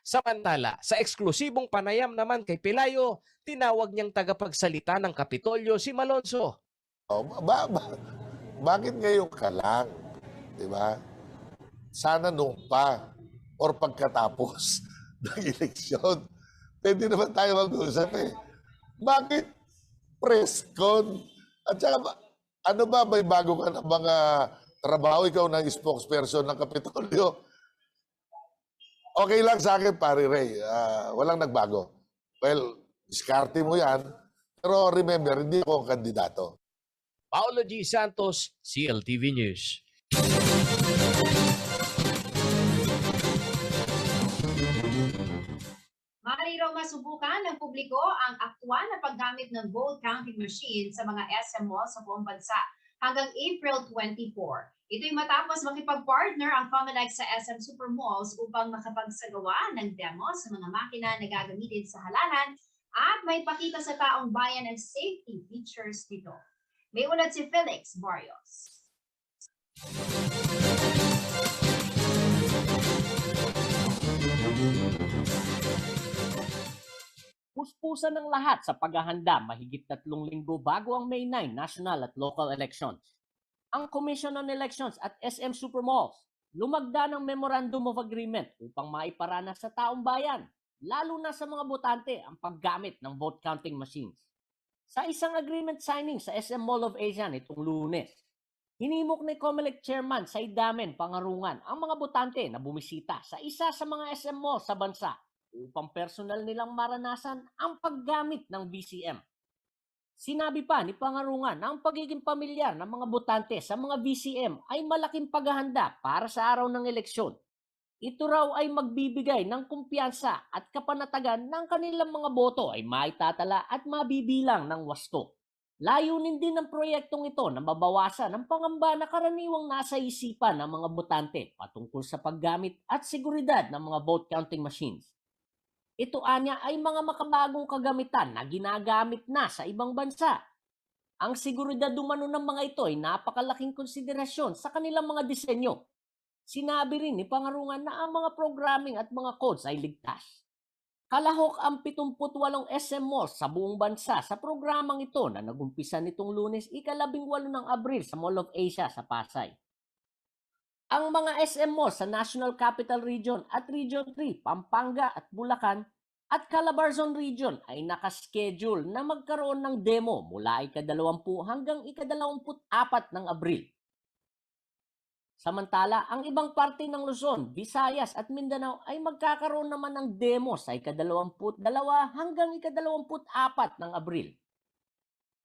Samantala, sa eksklusibong panayam naman kay Pelayo, tinawag niyang tagapagsalita ng Kapitolyo si Malonzo. Bakit ngayon ka lang? Diba? Sana nung pa or pagkatapos ng eleksyon. Pwede naman tayo mag-usap eh. Bakit press con? At saka, ano ba, may bago ka na mga trabaho? Ikaw na spokesperson ng Kapitolyo. Okay lang sa akin, pare Ray. Walang nagbago. Well, diskarte mo yan. Pero remember, hindi ako ang kandidato. Paolo G. Santos, CLTV News. Maaari raw masubukan ng publiko ang aktwal na paggamit ng vote counting machine sa mga SM malls sa buong bansa hanggang April 24. Ito'y matapos makipag-partner ang COMELEC sa SM Supermalls upang makapagsagawa ng demo sa mga makina na gagamitin sa halalan at may pakita sa taong bayan ang safety features nito. May ulat si Felix Barrios. Puspusan ng lahat sa paghahanda mahigit 3 linggo bago ang May 9 national at local elections. Ang Commission on Elections at SM Supermalls lumagda ng Memorandum of Agreement upang maiparana sa taong bayan, lalo na sa mga botante, ang paggamit ng vote counting machines. Sa isang agreement signing sa SM Mall of Asia nitong Lunes, hinimok ni COMELEC Chairman Saidamen Pangarungan ang mga botante na bumisita sa isa sa mga SM Mall sa bansa upang personal nilang maranasan ang paggamit ng VCM. Sinabi pa ni Pangarungan na ang pagiging pamilyar ng mga botante sa mga VCM ay malaking paghahanda para sa araw ng eleksyon. Ito raw ay magbibigay ng kumpiyansa at kapanatagan ng kanilang mga boto ay maitatala at mabibilang ng wasto. Layunin din ng proyektong ito na mabawasan ang pangamba na karaniwang nasa isipan ng mga botante patungkol sa paggamit at seguridad ng mga vote counting machines. Ito anya ay mga makabagong kagamitan na ginagamit na sa ibang bansa. Ang seguridad umano ng mga ito ay napakalaking konsiderasyon sa kanilang mga disenyo. Sinabi rin ni Pangarungan na ang mga programming at mga codes ay ligtas. Kalahok ang 78 SM malls sa buong bansa sa programang ito na nagumpisa nitong Lunes, ika-18 ng Abril sa Mall of Asia sa Pasay. Ang mga SM malls sa National Capital Region at Region 3, Pampanga at Bulacan at Calabarzon Region ay nakaschedule na magkaroon ng demo mula ika-20 hanggang ika-24 ng Abril. Samantala, ang ibang parte ng Luzon, Visayas at Mindanao ay magkakaroon naman ng demo sa ika-22 hanggang ika-24 ng Abril.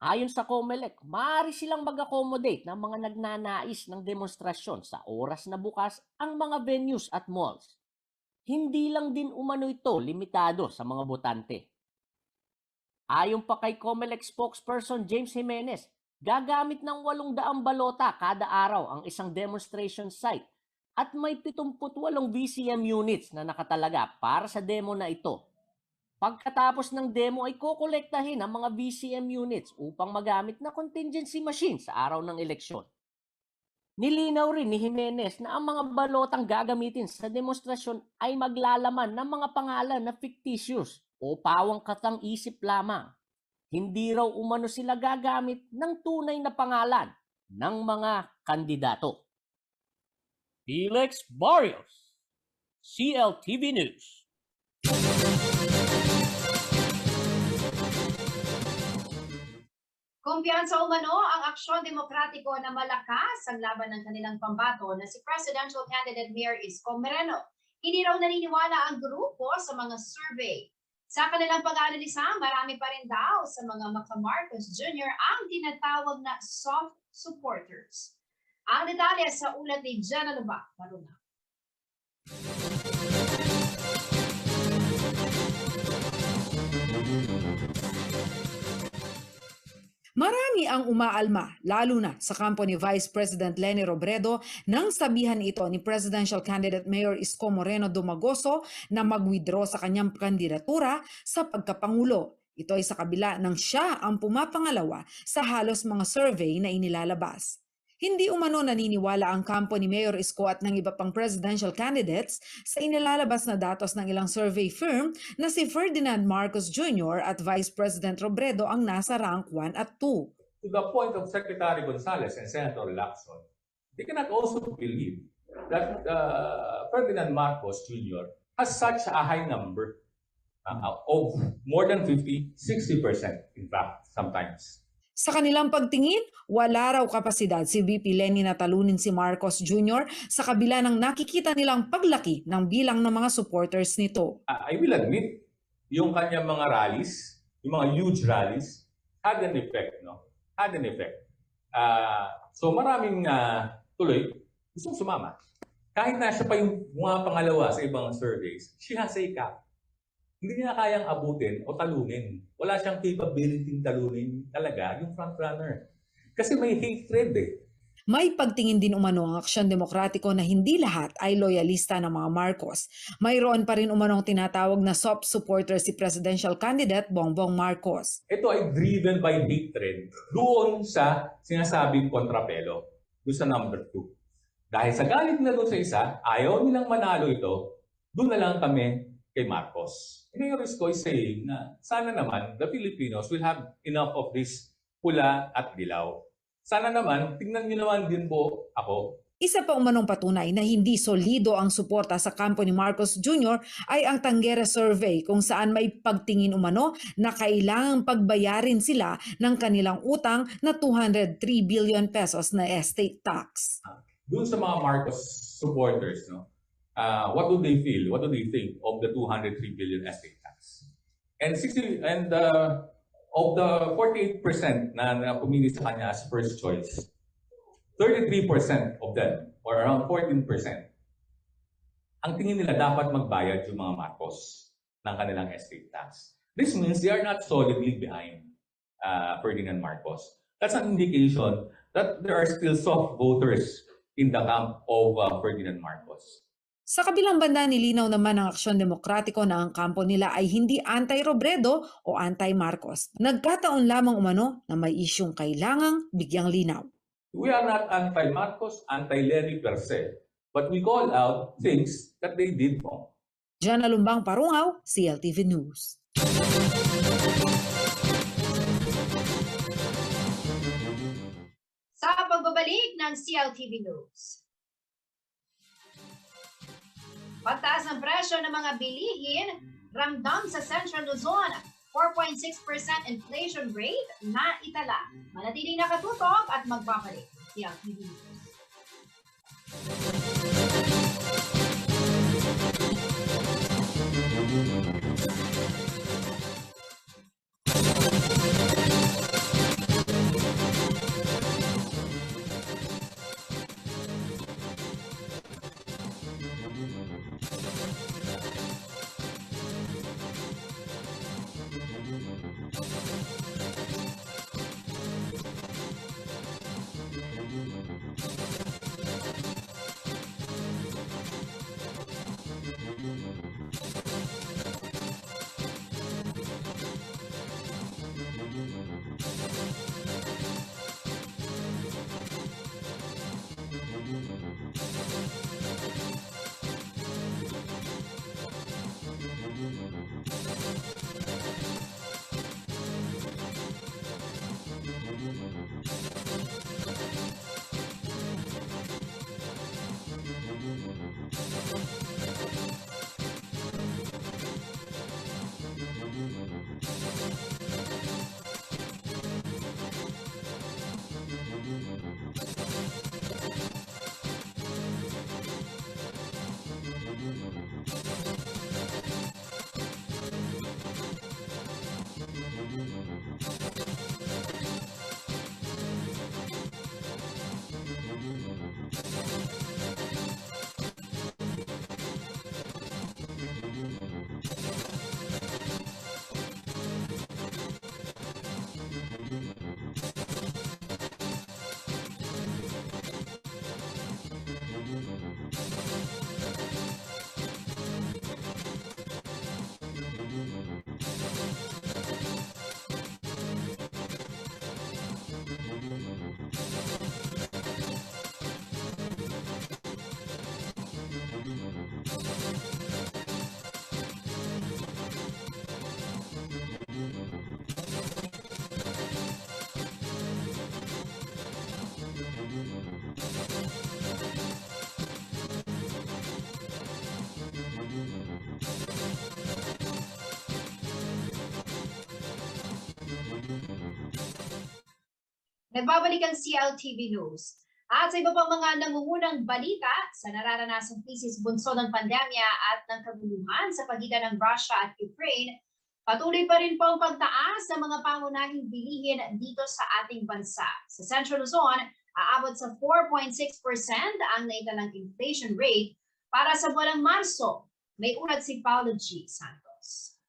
Ayon sa COMELEC, maaari silang mag-accommodate ng mga nagnanais ng demonstrasyon sa oras na bukas ang mga venues at malls. Hindi lang din umano ito limitado sa mga botante. Ayon pa kay COMELEC spokesperson James Jimenez, gagamit ng 800 balota kada araw ang isang demonstration site at may 78 VCM units na nakatalaga para sa demo na ito. Pagkatapos ng demo ay kokolektahin ang mga VCM units upang magamit na contingency machine sa araw ng eleksyon. Nilinaw rin ni Jimenez na ang mga balotang gagamitin sa demonstrasyon ay maglalaman ng mga pangalan na fictitious o pawang katang-isip lamang. Hindi raw umano sila gagamit ng tunay na pangalan ng mga kandidato. Felix Barrios, CLTV News. Kumpiyansa umano ang Aksyon Demokratiko na malakas ang laban ng kanilang pambato na si Presidential Candidate Mayor Isko Moreno. Hindi raw naniniwala ang grupo sa mga survey. Sa kanilang pag-aanalisa, marami pa rin daw sa mga Marcos Jr. ang tinatawag na soft supporters. Ang detalye sa ulat ni Jenna Luba, Maruna. Marami ang umaalma, lalo na sa kampo ni Vice President Leni Robredo nang sabihan ito ni Presidential Candidate Mayor Isko Moreno Dumagoso na mag-withdraw sa kanyang kandidatura sa pagkapangulo. Ito ay sa kabila ng siya ang pumapangalawa sa halos mga survey na inilalabas. Hindi umano naniniwala ang kampo ni Mayor Isko at ng iba pang presidential candidates sa inilalabas na datos ng ilang survey firm na si Ferdinand Marcos Jr. at Vice President Robredo ang nasa rank 1 at 2. To the point of Secretary Gonzales and Senator Lacson, they cannot also believe that Ferdinand Marcos Jr. has such a high number of more than 50, 60% in fact, sometimes. Sa kanilang pagtingin, wala raw kapasidad si VP Leni na talunin si Marcos Jr. sa kabila ng nakikita nilang paglaki ng bilang ng mga supporters nito. I will admit, yung kanyang mga rallies, yung mga huge rallies, had an effect, no? Had an effect. So maraming tuloy gustong sumama. Kahit na siya pa yung mga pangalawa sa ibang surveys, she has a cap. Hindi niya kayang abutin o talunin. Wala siyang capability talunin talaga yung frontrunner. Kasi may hatred eh. May pagtingin din umano ang Aksyon Demokratiko na hindi lahat ay loyalista ng mga Marcos. Mayroon pa rin umanong tinatawag na soft supporter si presidential candidate Bongbong Marcos. Ito ay driven by hatred doon sa sinasabing kontrapelo, doon sa number 2. Dahil sa galit na doon sa isa, ayaw nilang manalo ito, doon na lang kami kay Marcos. Mayor Isko is saying na sana naman the Filipinos will have enough of this pula at dilaw. Sana naman, tingnan niyo naman din po ako. Isa pa umanong patunay na hindi solido ang suporta sa kampo ni Marcos Jr. ay ang Tanggera Survey kung saan may pagtingin umano na kailangang pagbayarin sila ng kanilang utang na 203 billion pesos na estate tax. Doon sa mga Marcos supporters, no? What do they feel? What do they think of the 203 billion estate tax? And of the 48% na pumili sa kanya as first choice, 33% of them, or around 14%, ang tingin nila dapat magbayad yung mga Marcos ng kanilang estate tax. This means they are not solidly behind Ferdinand Marcos. That's an indication that there are still soft voters in the camp of Ferdinand Marcos. Sa kabilang banda, nilinaw naman ng Aksyon Demokratiko na ang kampo nila ay hindi anti-Robredo o anti-Marcos. Nagkataon lamang umano na may isyong kailangang bigyang linaw. We are not anti-Marcos, anti-Leni per se, but we call out things that they did wrong. Jana Lumbang Parungaw, CLTV News. Sa pagbabalik ng CLTV News. Pagtaas ng presyo ng mga bilihin, ramdam sa Central Luzon, 4.6% inflation rate na itala. Manatiling nakatutok at magbabalik. CLTV News. Nagbabalik ang CLTV News. At sa iba pang mga nangungunang balita sa nararanasang krisis bunso ng pandemya at ng kaguluhan sa pagitan ng Russia at Ukraine, patuloy pa rin po ang pagtaas sa mga pangunahing bilihin dito sa ating bansa. Sa Central Luzon, aabot sa 4.6% ang naitalang inflation rate para sa buwan ng Marso. May ulat si Paulo G. Santos.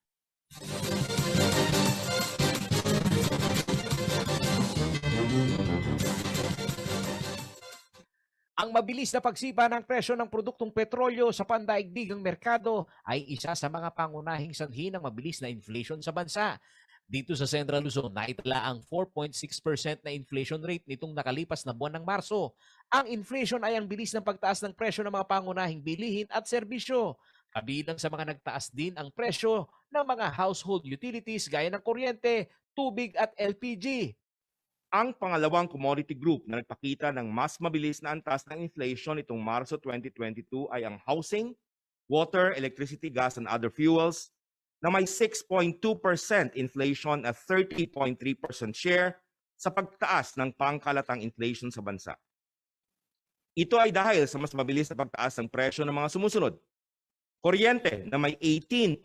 Ang mabilis na pagsipa ng presyo ng produktong petrolyo sa pandaigdigang merkado ay isa sa mga pangunahing sanhi ng mabilis na inflation sa bansa. Dito sa Central Luzon, naitala ang 4.6% na inflation rate nitong nakalipas na buwan ng Marso. Ang inflation ay ang bilis ng pagtaas ng presyo ng mga pangunahing bilihin at serbisyo. Kabilang sa mga nagtaas din ang presyo ng mga household utilities gaya ng kuryente, tubig at LPG. Ang pangalawang commodity group na nagpakita ng mas mabilis na antas ng inflation itong Marso 2022 ay ang housing, water, electricity, gas, and other fuels na may 6.2% inflation at 30.3% share sa pagtaas ng pangkalatang inflation sa bansa. Ito ay dahil sa mas mabilis na pagtaas ng presyo ng mga sumusunod. Kuryente na may 18.0%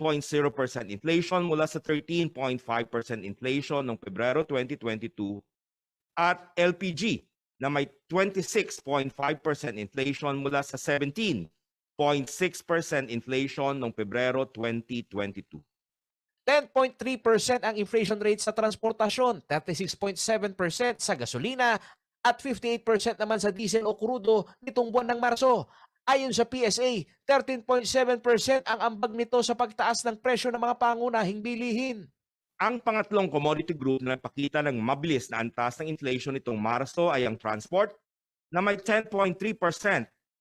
inflation mula sa 13.5% inflation noong Pebrero 2022 at LPG na may 26.5% inflation mula sa 17.6% inflation noong Pebrero 2022. 10.3% ang inflation rate sa transportasyon, 36.7% sa gasolina at 58% naman sa diesel o krudo nitong buwan ng Marso. Ayon sa PSA, 13.7% ang ambag nito sa pagtaas ng presyo ng mga pangunahing bilihin. Ang pangatlong commodity group na nagpakita ng mabilis na antas ng inflation nitong Marso ay ang transport na may 10.3%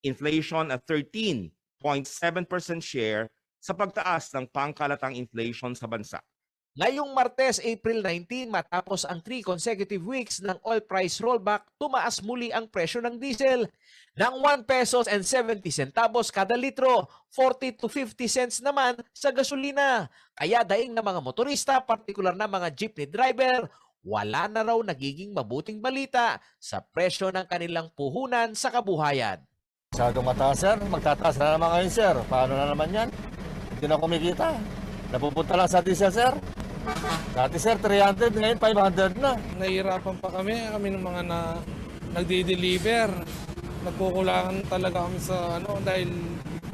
inflation at 13.7% share sa pagtaas ng pangkalatang inflation sa bansa. Ngayong Martes, April 19, matapos ang 3 consecutive weeks ng oil price rollback, tumaas muli ang presyo ng diesel ng 1 pesos and 70 centavos kada litro, 40 to 50 cents naman sa gasolina. Kaya daing na mga motorista, partikular na mga jeepney driver, wala na raw nagiging mabuting balita sa presyo ng kanilang puhunan sa kabuhayan. Masyadong mataas, sir. Magtataas na naman ngayon, sir. Paano na naman yan? Hindi na kumikita. Napupunta lang sa diesel, sir. Dati, sir, 300. Ngayon, 500 na. Nahihirapan pa kami ng mga nagdi-deliver. Nagkukulangan talaga kami sa dahil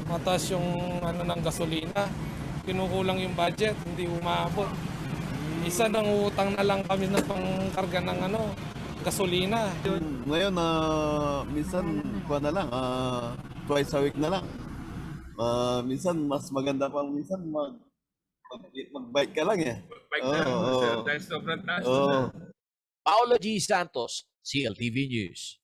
mataas yung ng gasolina. Kinukulang yung budget, hindi umabot. Isa nang utang na lang kami ng pangkarga ng gasolina. Ngayon, minsan, twice a week na lang. Minsan, mas maganda pang minsan mag-bike ka lang eh. Bike na lang, sir. Dahil sobrang taas na. Paulo G. Santos, CLTV News.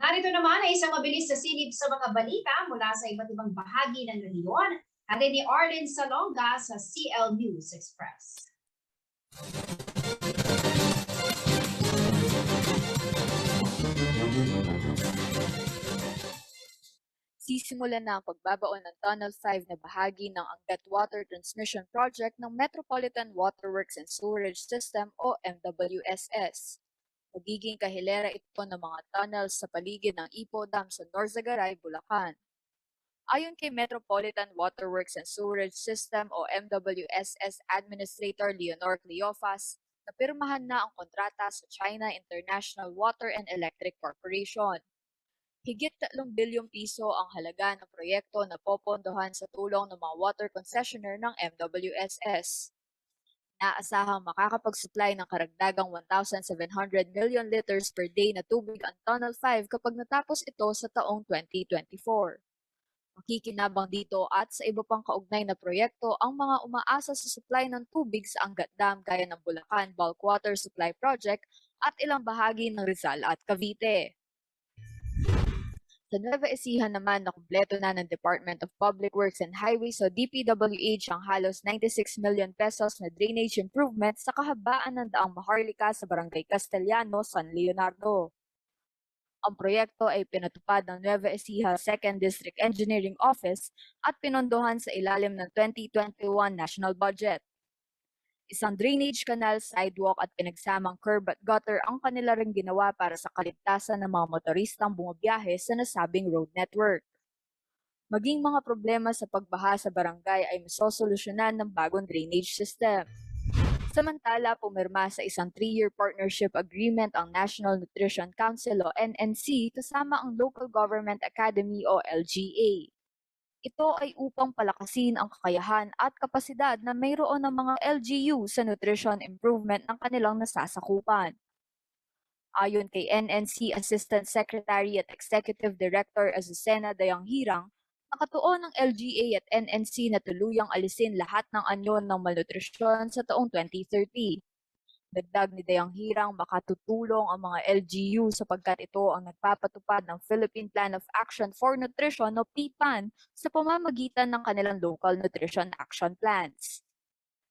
Narito naman ay isang mabilis na silip sa mga balita mula sa iba't ibang bahagi ng rehiyon. Atin ni Arlen Salonga sa CL News Express. Sisimulan na ang pagbabaon ng Tunnel 5 na bahagi ng Angat Water Transmission Project ng Metropolitan Waterworks and Sewerage System o MWSS. Magiging kahilera ito ng mga tunnels sa paligid ng Ipo Dam sa Norzagaray, Bulacan. Ayon kay Metropolitan Waterworks and Sewerage System o MWSS Administrator Leonor Cleofas, napirmahan na ang kontrata sa China International Water and Electric Corporation. Higit 3 bilyong piso ang halaga ng proyekto na popondohan sa tulong ng mga water concessionaire ng MWSS. Inaasahang makakapag-supply ng karagdagang 1,700 million liters per day na tubig ang Tunnel 5 kapag natapos ito sa taong 2024. Makikinabang dito at sa iba pang kaugnay na proyekto ang mga umaasa sa supply ng tubig sa Angat Dam gaya ng Bulacan Bulk Water Supply Project at ilang bahagi ng Rizal at Cavite. Sa Nueva Ecija naman, nakumpleto na ng Department of Public Works and Highways o DPWH ang halos 96 million pesos na drainage improvement sa kahabaan ng daang Maharlika sa Barangay Castellano, San Leonardo. Ang proyekto ay pinatupad ng Nueva Ecija 2nd District Engineering Office at pinondohan sa ilalim ng 2021 National Budget. Isang drainage canal, sidewalk at pinagsamang curb at gutter ang kanila ring ginawa para sa kaligtasan ng mga motoristang bumabiyahe sa nasabing road network. Maging mga problema sa pagbaha sa barangay ay masosolusyonan ng bagong drainage system. Samantala, pumirma sa isang 3-year partnership agreement ang National Nutrition Council o NNC kasama ang Local Government Academy o LGA. Ito ay upang palakasin ang kakayahan at kapasidad na mayroon ng mga LGU sa nutrition improvement ng kanilang nasasakupan. Ayon kay NNC Assistant Secretary at Executive Director Azucena Dayanghirang, nakatuon ng LGA at NNC na tuluyang alisin lahat ng anyo ng malnutrisyon sa taong 2030. Dagdag ni Dayanghirang, makatutulong ang mga LGU sapagkat ito ang nagpapatupad ng Philippine Plan of Action for Nutrition o PPAN sa pamamagitan ng kanilang Local Nutrition Action Plans.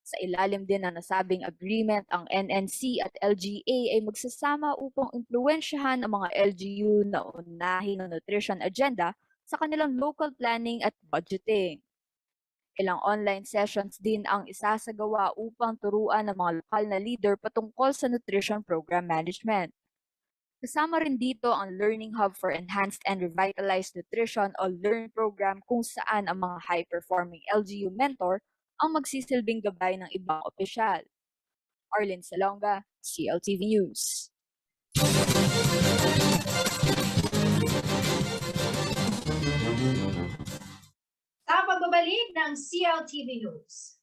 Sa ilalim din ng nasabing agreement, ang NNC at LGA ay magsasama upang impluwensyahan ang mga LGU na unahin ang nutrition agenda sa kanilang local planning at budgeting. Ilang online sessions din ang isasagawa upang turuan ng mga lokal na leader patungkol sa nutrition program management. Kasama rin dito ang Learning Hub for Enhanced and Revitalized Nutrition o LEARN program kung saan ang mga high-performing LGU mentor ang magsisilbing gabay ng ibang opisyal. Arlene Salonga, CLTV News. Sa pagbabalik ng CLTV News.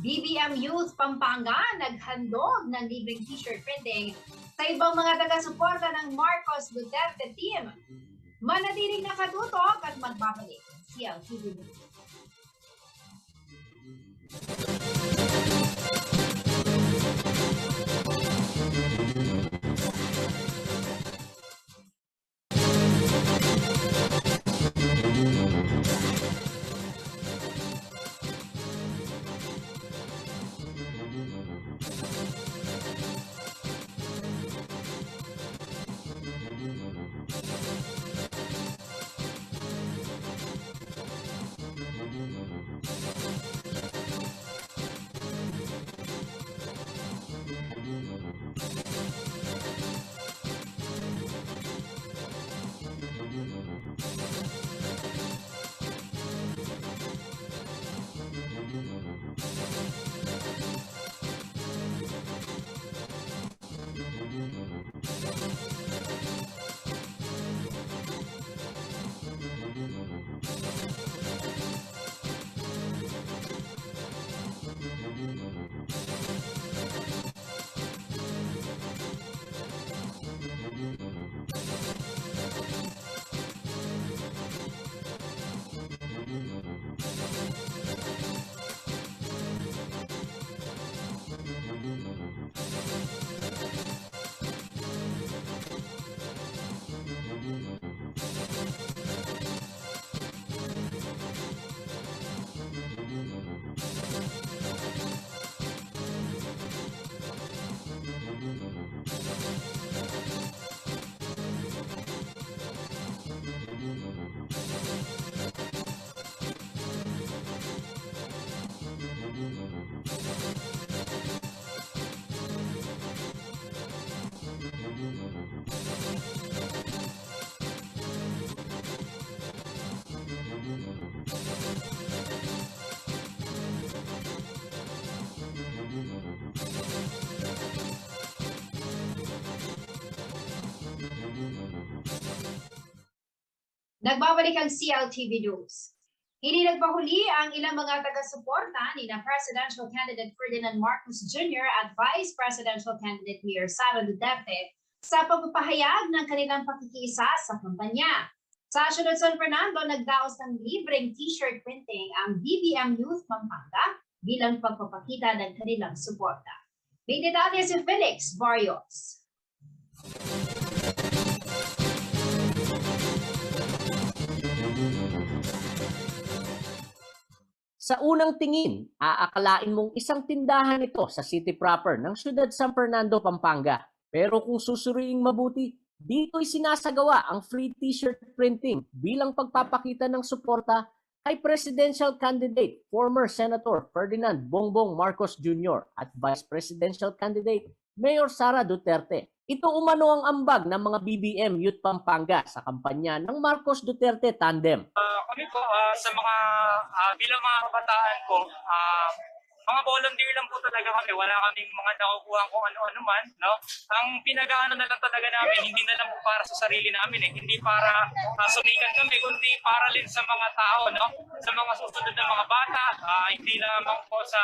BBM Youth Pampanga naghandog ng libreng t-shirt printing sa ibang mga taga-suporta ng Marcos Duterte team. Manatiling nakatutok at magbabalik ng CLTV News. Nagbabalik ang CLTV News. Hindi nagpahuli ang ilang mga taga-suporta ni na Presidential Candidate Ferdinand Marcos Jr. at Vice Presidential Candidate Mayor Sara Duterte sa pagpapahayag ng kanilang pakikiisa sa kampanya. Sa Syudad San Fernando, nagdaos ng libreng t-shirt printing ang BBM Youth Pampanga bilang pagpapakita ng kanilang suporta. May detalye si Felix Barrios. Sa unang tingin, aakalain mong isang tindahan ito sa city proper ng Syudad San Fernando, Pampanga. Pero kung susuriing mabuti, dito'y sinasagawa ang free t-shirt printing bilang pagpapakita ng suporta kay presidential candidate, former Senator Ferdinand Bongbong Marcos Jr. at Vice Presidential candidate, Mayor Sara Duterte. Ito umano ang ambag ng mga BBM Youth Pampanga sa kampanya ng Marcos Duterte Tandem. Kami po sa mga bilang mga kabataan po, mga volunteer lang po talaga kami. Wala kaming mga nakukuha kung ano-ano man, no? Ang pinag-aano na lang talaga namin, hindi na lang po para sa sarili namin eh. Hindi para sumikat kami, kundi para rin sa mga tao, no? Sa mga susunod na mga bata, hindi lamang po sa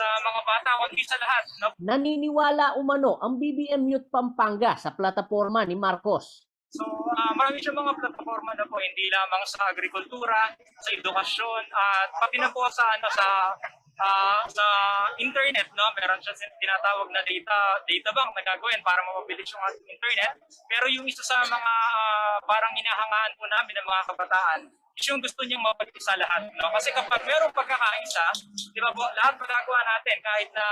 mga bata, kundi sa lahat, no? Naniniwala umano ang BBM Youth Pampanga sa plataforma ni Marcos. So, marami siyang mga plataforma na po, hindi lamang sa agrikultura, sa edukasyon, at pati na po sa internet, no? Meron siya tinatawag na data bank na gagawin para mapabilis yung ating internet. Pero yung isa sa mga parang hinahangaan po namin ng mga kabataan is yung gusto niyang mapabilis sa lahat, no? Kasi kapag merong pagkakaisa, di ba po, lahat magagawa natin kahit na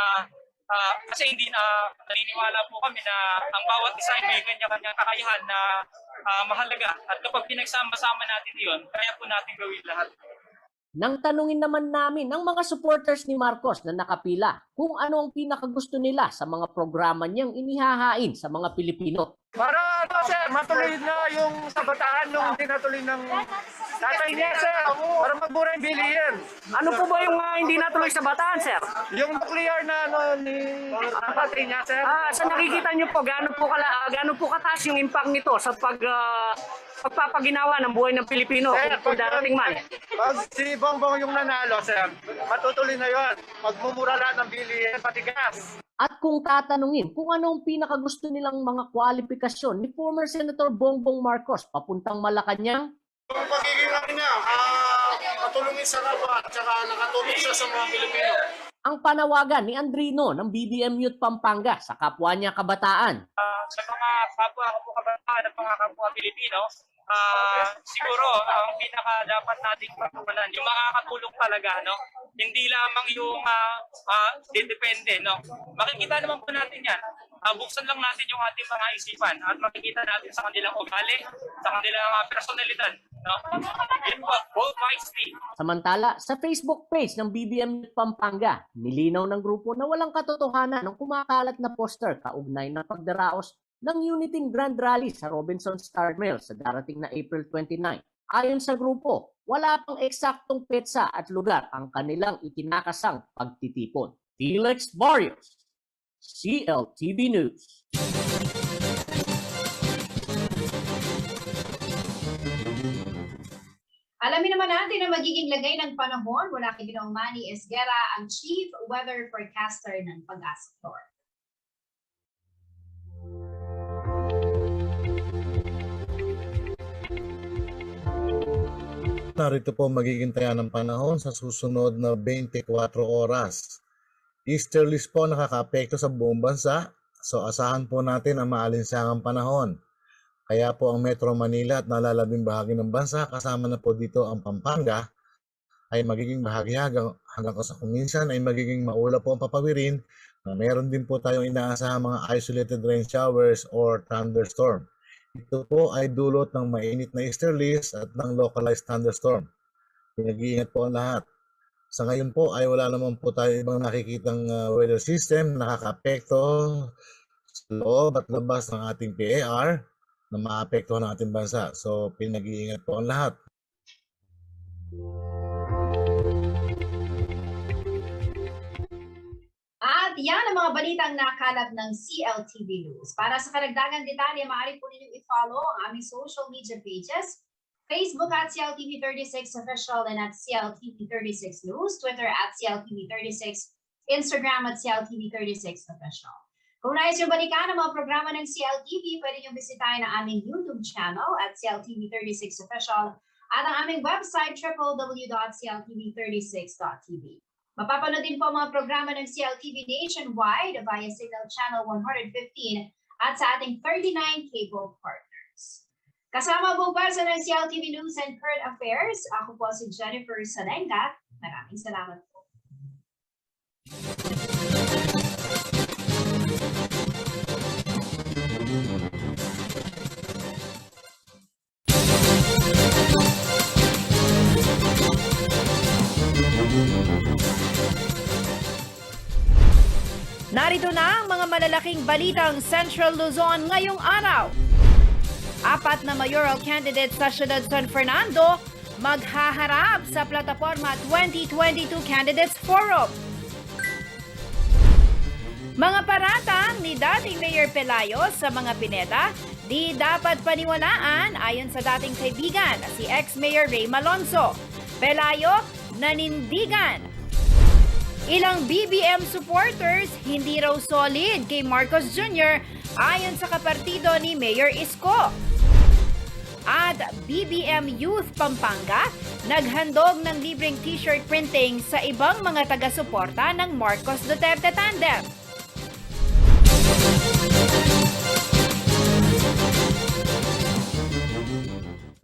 kasi hindi naniniwala po kami na ang bawat isa ay may kanya-kanyang kakayahan na mahalaga. At kapag pinagsama-sama natin yun, kaya po natin gawin lahat. Nang tanungin naman namin ang mga supporters ni Marcos na nakapila kung ano ang pinakagusto nila sa mga programa niyang inihahain sa mga Pilipino. Para sir, matuloy na yung kabataan nung tinatuloy ng tatay niya, sir. Para magmura yung bilihin. Ano po ba yung hindi natuloy sa bataan, sir? Yung nuclear na ni tatay niya, sir. Sa nakikita niyo po, gaano po kataas yung impact nito sa pagpapaginawa ng buhay ng Pilipino kung darating man? Pag si Bongbong yung nanalo, sir, matutuloy na yun. Magmumura lahat ng bilihin, pati gas. At kung tatanungin kung ano ang pinakagusto nilang mga kwalifikasyon ni former Senator Bongbong Marcos papuntang Malacanang, Ang pagiging niya, katulungin sa kapwa at saka nakatulong siya sa mga Pilipino. ang panawagan ni Andrino ng BBM Youth Pampanga sa kapwa niya kabataan. Sa mga kapwa kabataan at mga kapwa Pilipino, siguro ang pinaka dapat nating pagtuunan yung makakatulong talaga, no? Hindi lamang yung depende, no? Makikita naman po natin yan. Buksan lang natin yung ating mga isipan at makikita natin sa kanilang ugali, sa kanilang personalidad, no? Yun po, both wisely. Samantala, sa Facebook page ng BBM Youth Pampanga, nilinaw ng grupo na walang katotohanan ng kumakalat na poster kaugnay ng pagdaraos ng Uniting Grand Rally sa Robinson Star Mill sa darating na April 29. Ayon sa grupo, wala pang eksaktong petsa at lugar ang kanilang itinakasang pagtitipon. Felix Barrios, CLTV News. Alamin naman natin ang magiging lagay ng panahon mula kay Ginoong Manny Esguera, ang Chief Weather Forecaster ng Pag-asa. Narito po magiging taya ng panahon sa susunod na 24 oras. Easterlies po nakakaapekto sa buong bansa, so asahan po natin ang maalinsangang panahon. Kaya po ang Metro Manila at nalalabing bahagi ng bansa, kasama na po dito ang Pampanga, ay magiging bahagi hanggang sa kuminsan ay magiging maulap po ang papawirin na meron din po tayong inaasahang mga isolated rain showers or thunderstorm. Ito po ay dulot ng mainit na easterlies at ng localized thunderstorm. Pinag-iingat po ang lahat. Sa ngayon po ay wala naman po tayo ibang nakikitang weather system na nakakaapekto sa loob at labas ng ating PAR na maapektuhan ng ating bansa. So pinag-iingat po ang lahat. At yan ang mga balitang nakalap ng CLTV News. Para sa karagdagang detalye, maaari po ninyong i-follow ang aming social media pages, Facebook at CLTV36 Official and at CLTV36 News, Twitter at CLTV36, Instagram at CLTV36 Official. Kung nais yung balikan ng mga programa ng CLTV, pwede nyo bisitahin ang aming YouTube channel at CLTV36 Official at ang aming website www.cltv36.tv. Mapapanood din po ang mga programa ng CLTV nationwide via Signal Channel 115 at sa ating 39 cable partners. Kasama buong parsa ng CLTV News and Current Affairs, ako po si Jennifer Salenga. Maraming salamat po. Narito na ang mga malalaking balitang Central Luzon ngayong araw. 4 na mayoral candidates sa Siyudad San Fernando maghaharap sa Plataforma 2022 Candidates Forum. Mga paratang ni dating Mayor Pelayo sa mga pineta, di dapat paniwalaan ayon sa dating kaibigan na si ex-Mayor Ray Malonzo. Pelayo, nanindigan. Ilang BBM supporters hindi raw solid kay Marcos Jr. ayon sa kapartido ni Mayor Isko. At BBM Youth Pampanga naghandog ng libreng t-shirt printing sa ibang mga taga-suporta ng Marcos Duterte tandem.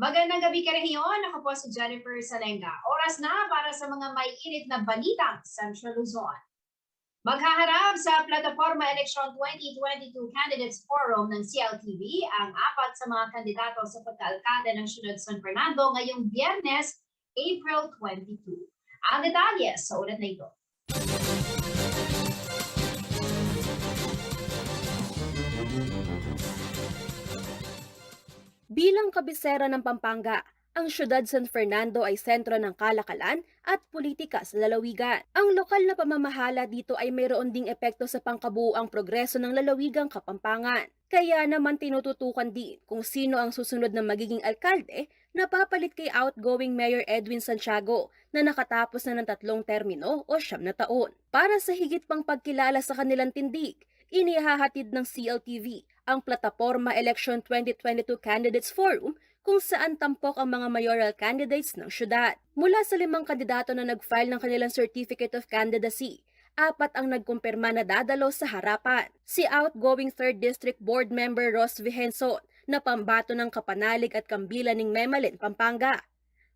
Magandang gabi ka rin yun. Ako po si Jennifer Salenga. Oras na para sa mga may init na balitang Central Luzon. Maghaharap sa Plataforma Election 2022 Candidates Forum ng CLTV ang 4 sa mga kandidato sa pagkaalkalde ng Siyudad San Fernando ngayong Biyernes, April 22. Ang detalye sa ulat na ito. Bilang kabisera ng Pampanga, ang Siyudad San Fernando ay sentro ng kalakalan at politika sa lalawigan. Ang lokal na pamamahala dito ay mayroon ding epekto sa pangkabuuang progreso ng lalawigang Kapampangan. Kaya naman tinututukan din kung sino ang susunod na magiging alkalde na papalit kay outgoing Mayor Edwin Santiago na nakatapos na ng 3 termino o 9 na taon. Para sa higit pang pagkilala sa kanilang tindig, inihahatid ng CLTV ang Plataforma Election 2022 Candidates Forum kung saan tampok ang mga mayoral candidates ng syudad. Mula sa 5 kandidato na nag-file ng kanilang Certificate of Candidacy, 4 ang nagkumpirma na dadalo sa harapan. Si outgoing 3rd District Board Member Ross Vihenson na pambato ng Kapanalig at Kambilan ng Memalin, Pampanga.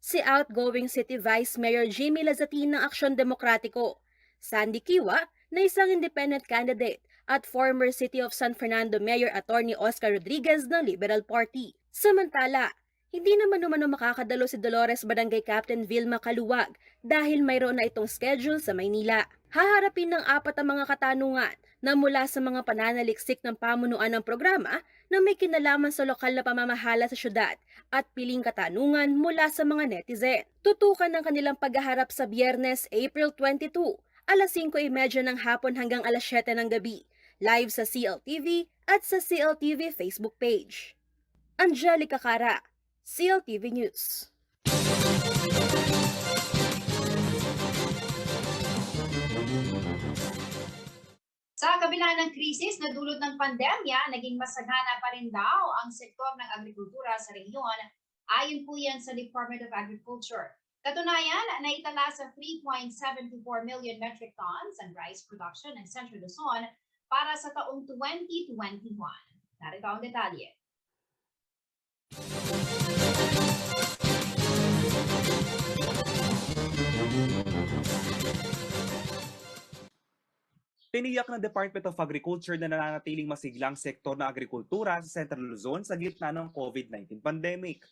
Si outgoing City Vice Mayor Jimmy Lazatin ng Aksyon Demokratiko. Sandy Kiwa na isang independent candidate at former City of San Fernando Mayor Attorney Oscar Rodriguez ng Liberal Party. Samantala, hindi naman umano makakadalo si Dolores Barangay Captain Vilma Kaluwag dahil mayroon na itong schedule sa Maynila. Haharapin ng 4 ang mga katanungan na mula sa mga pananaliksik ng pamunuan ng programa na may kinalaman sa lokal na pamamahala sa syudad at piling katanungan mula sa mga netizen. Tutukan ng kanilang paghaharap sa Biyernes, April 22, alas 5:30 ng hapon hanggang alas 7 ng gabi, live sa CLTV at sa CLTV Facebook page. Angelica Cara, CLTV News. Sa kabila ng krisis na dulot ng pandemya, naging masagana pa rin daw ang sektor ng agrikultura sa rehiyon, ayon po yan sa Department of Agriculture. Katunayan, naitala sa 3.724 million metric tons ang rice production ng Central Luzon para sa taong 2021. Narito ang detalye. Tiniyak ng Department of Agriculture na nananatiling masiglang sektor ng agrikultura sa Central Luzon sa gitna ng COVID-19 pandemic.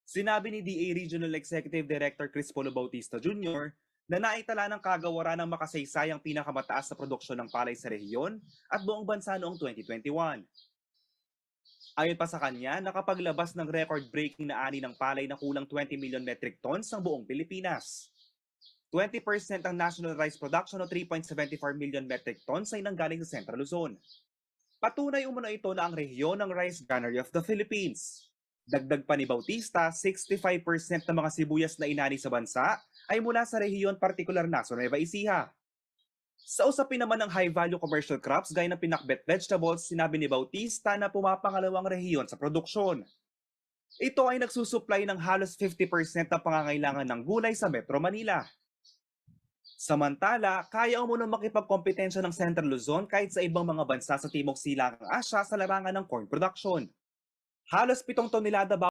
Sinabi ni DA Regional Executive Director Crispolo Bautista Jr. na naitala ng kagawaran ng makasaysayang pinakamataas na produksyon ng palay sa rehiyon at buong bansa noong 2021. Ayon pa sa kanya, nakapaglabas ng record-breaking na ani ng palay na kulang 20 million metric tons ng buong Pilipinas. 20% ang national rice production o 3.74 million metric tons ay nanggaling sa Central Luzon. Patunay umano ito na ang rehiyon ng rice granary of the Philippines. Dagdag pa ni Bautista, 65% ng mga sibuyas na inani sa bansa ay mula sa rehiyon partikular na sa Nueva Ecija. Sa usapin naman ng high-value commercial crops gaya ng pinakbet vegetables, sinabi ni Bautista na pumapangalawang rehiyon sa produksyon. Ito ay nagsusupply ng halos 50% ng pangangailangan ng gulay sa Metro Manila. Samantala, kaya umunong makipagkompetensya ng Central Luzon kahit sa ibang mga bansa sa Timog Silangang Asya sa larangan ng corn production. Halos 7 tonelada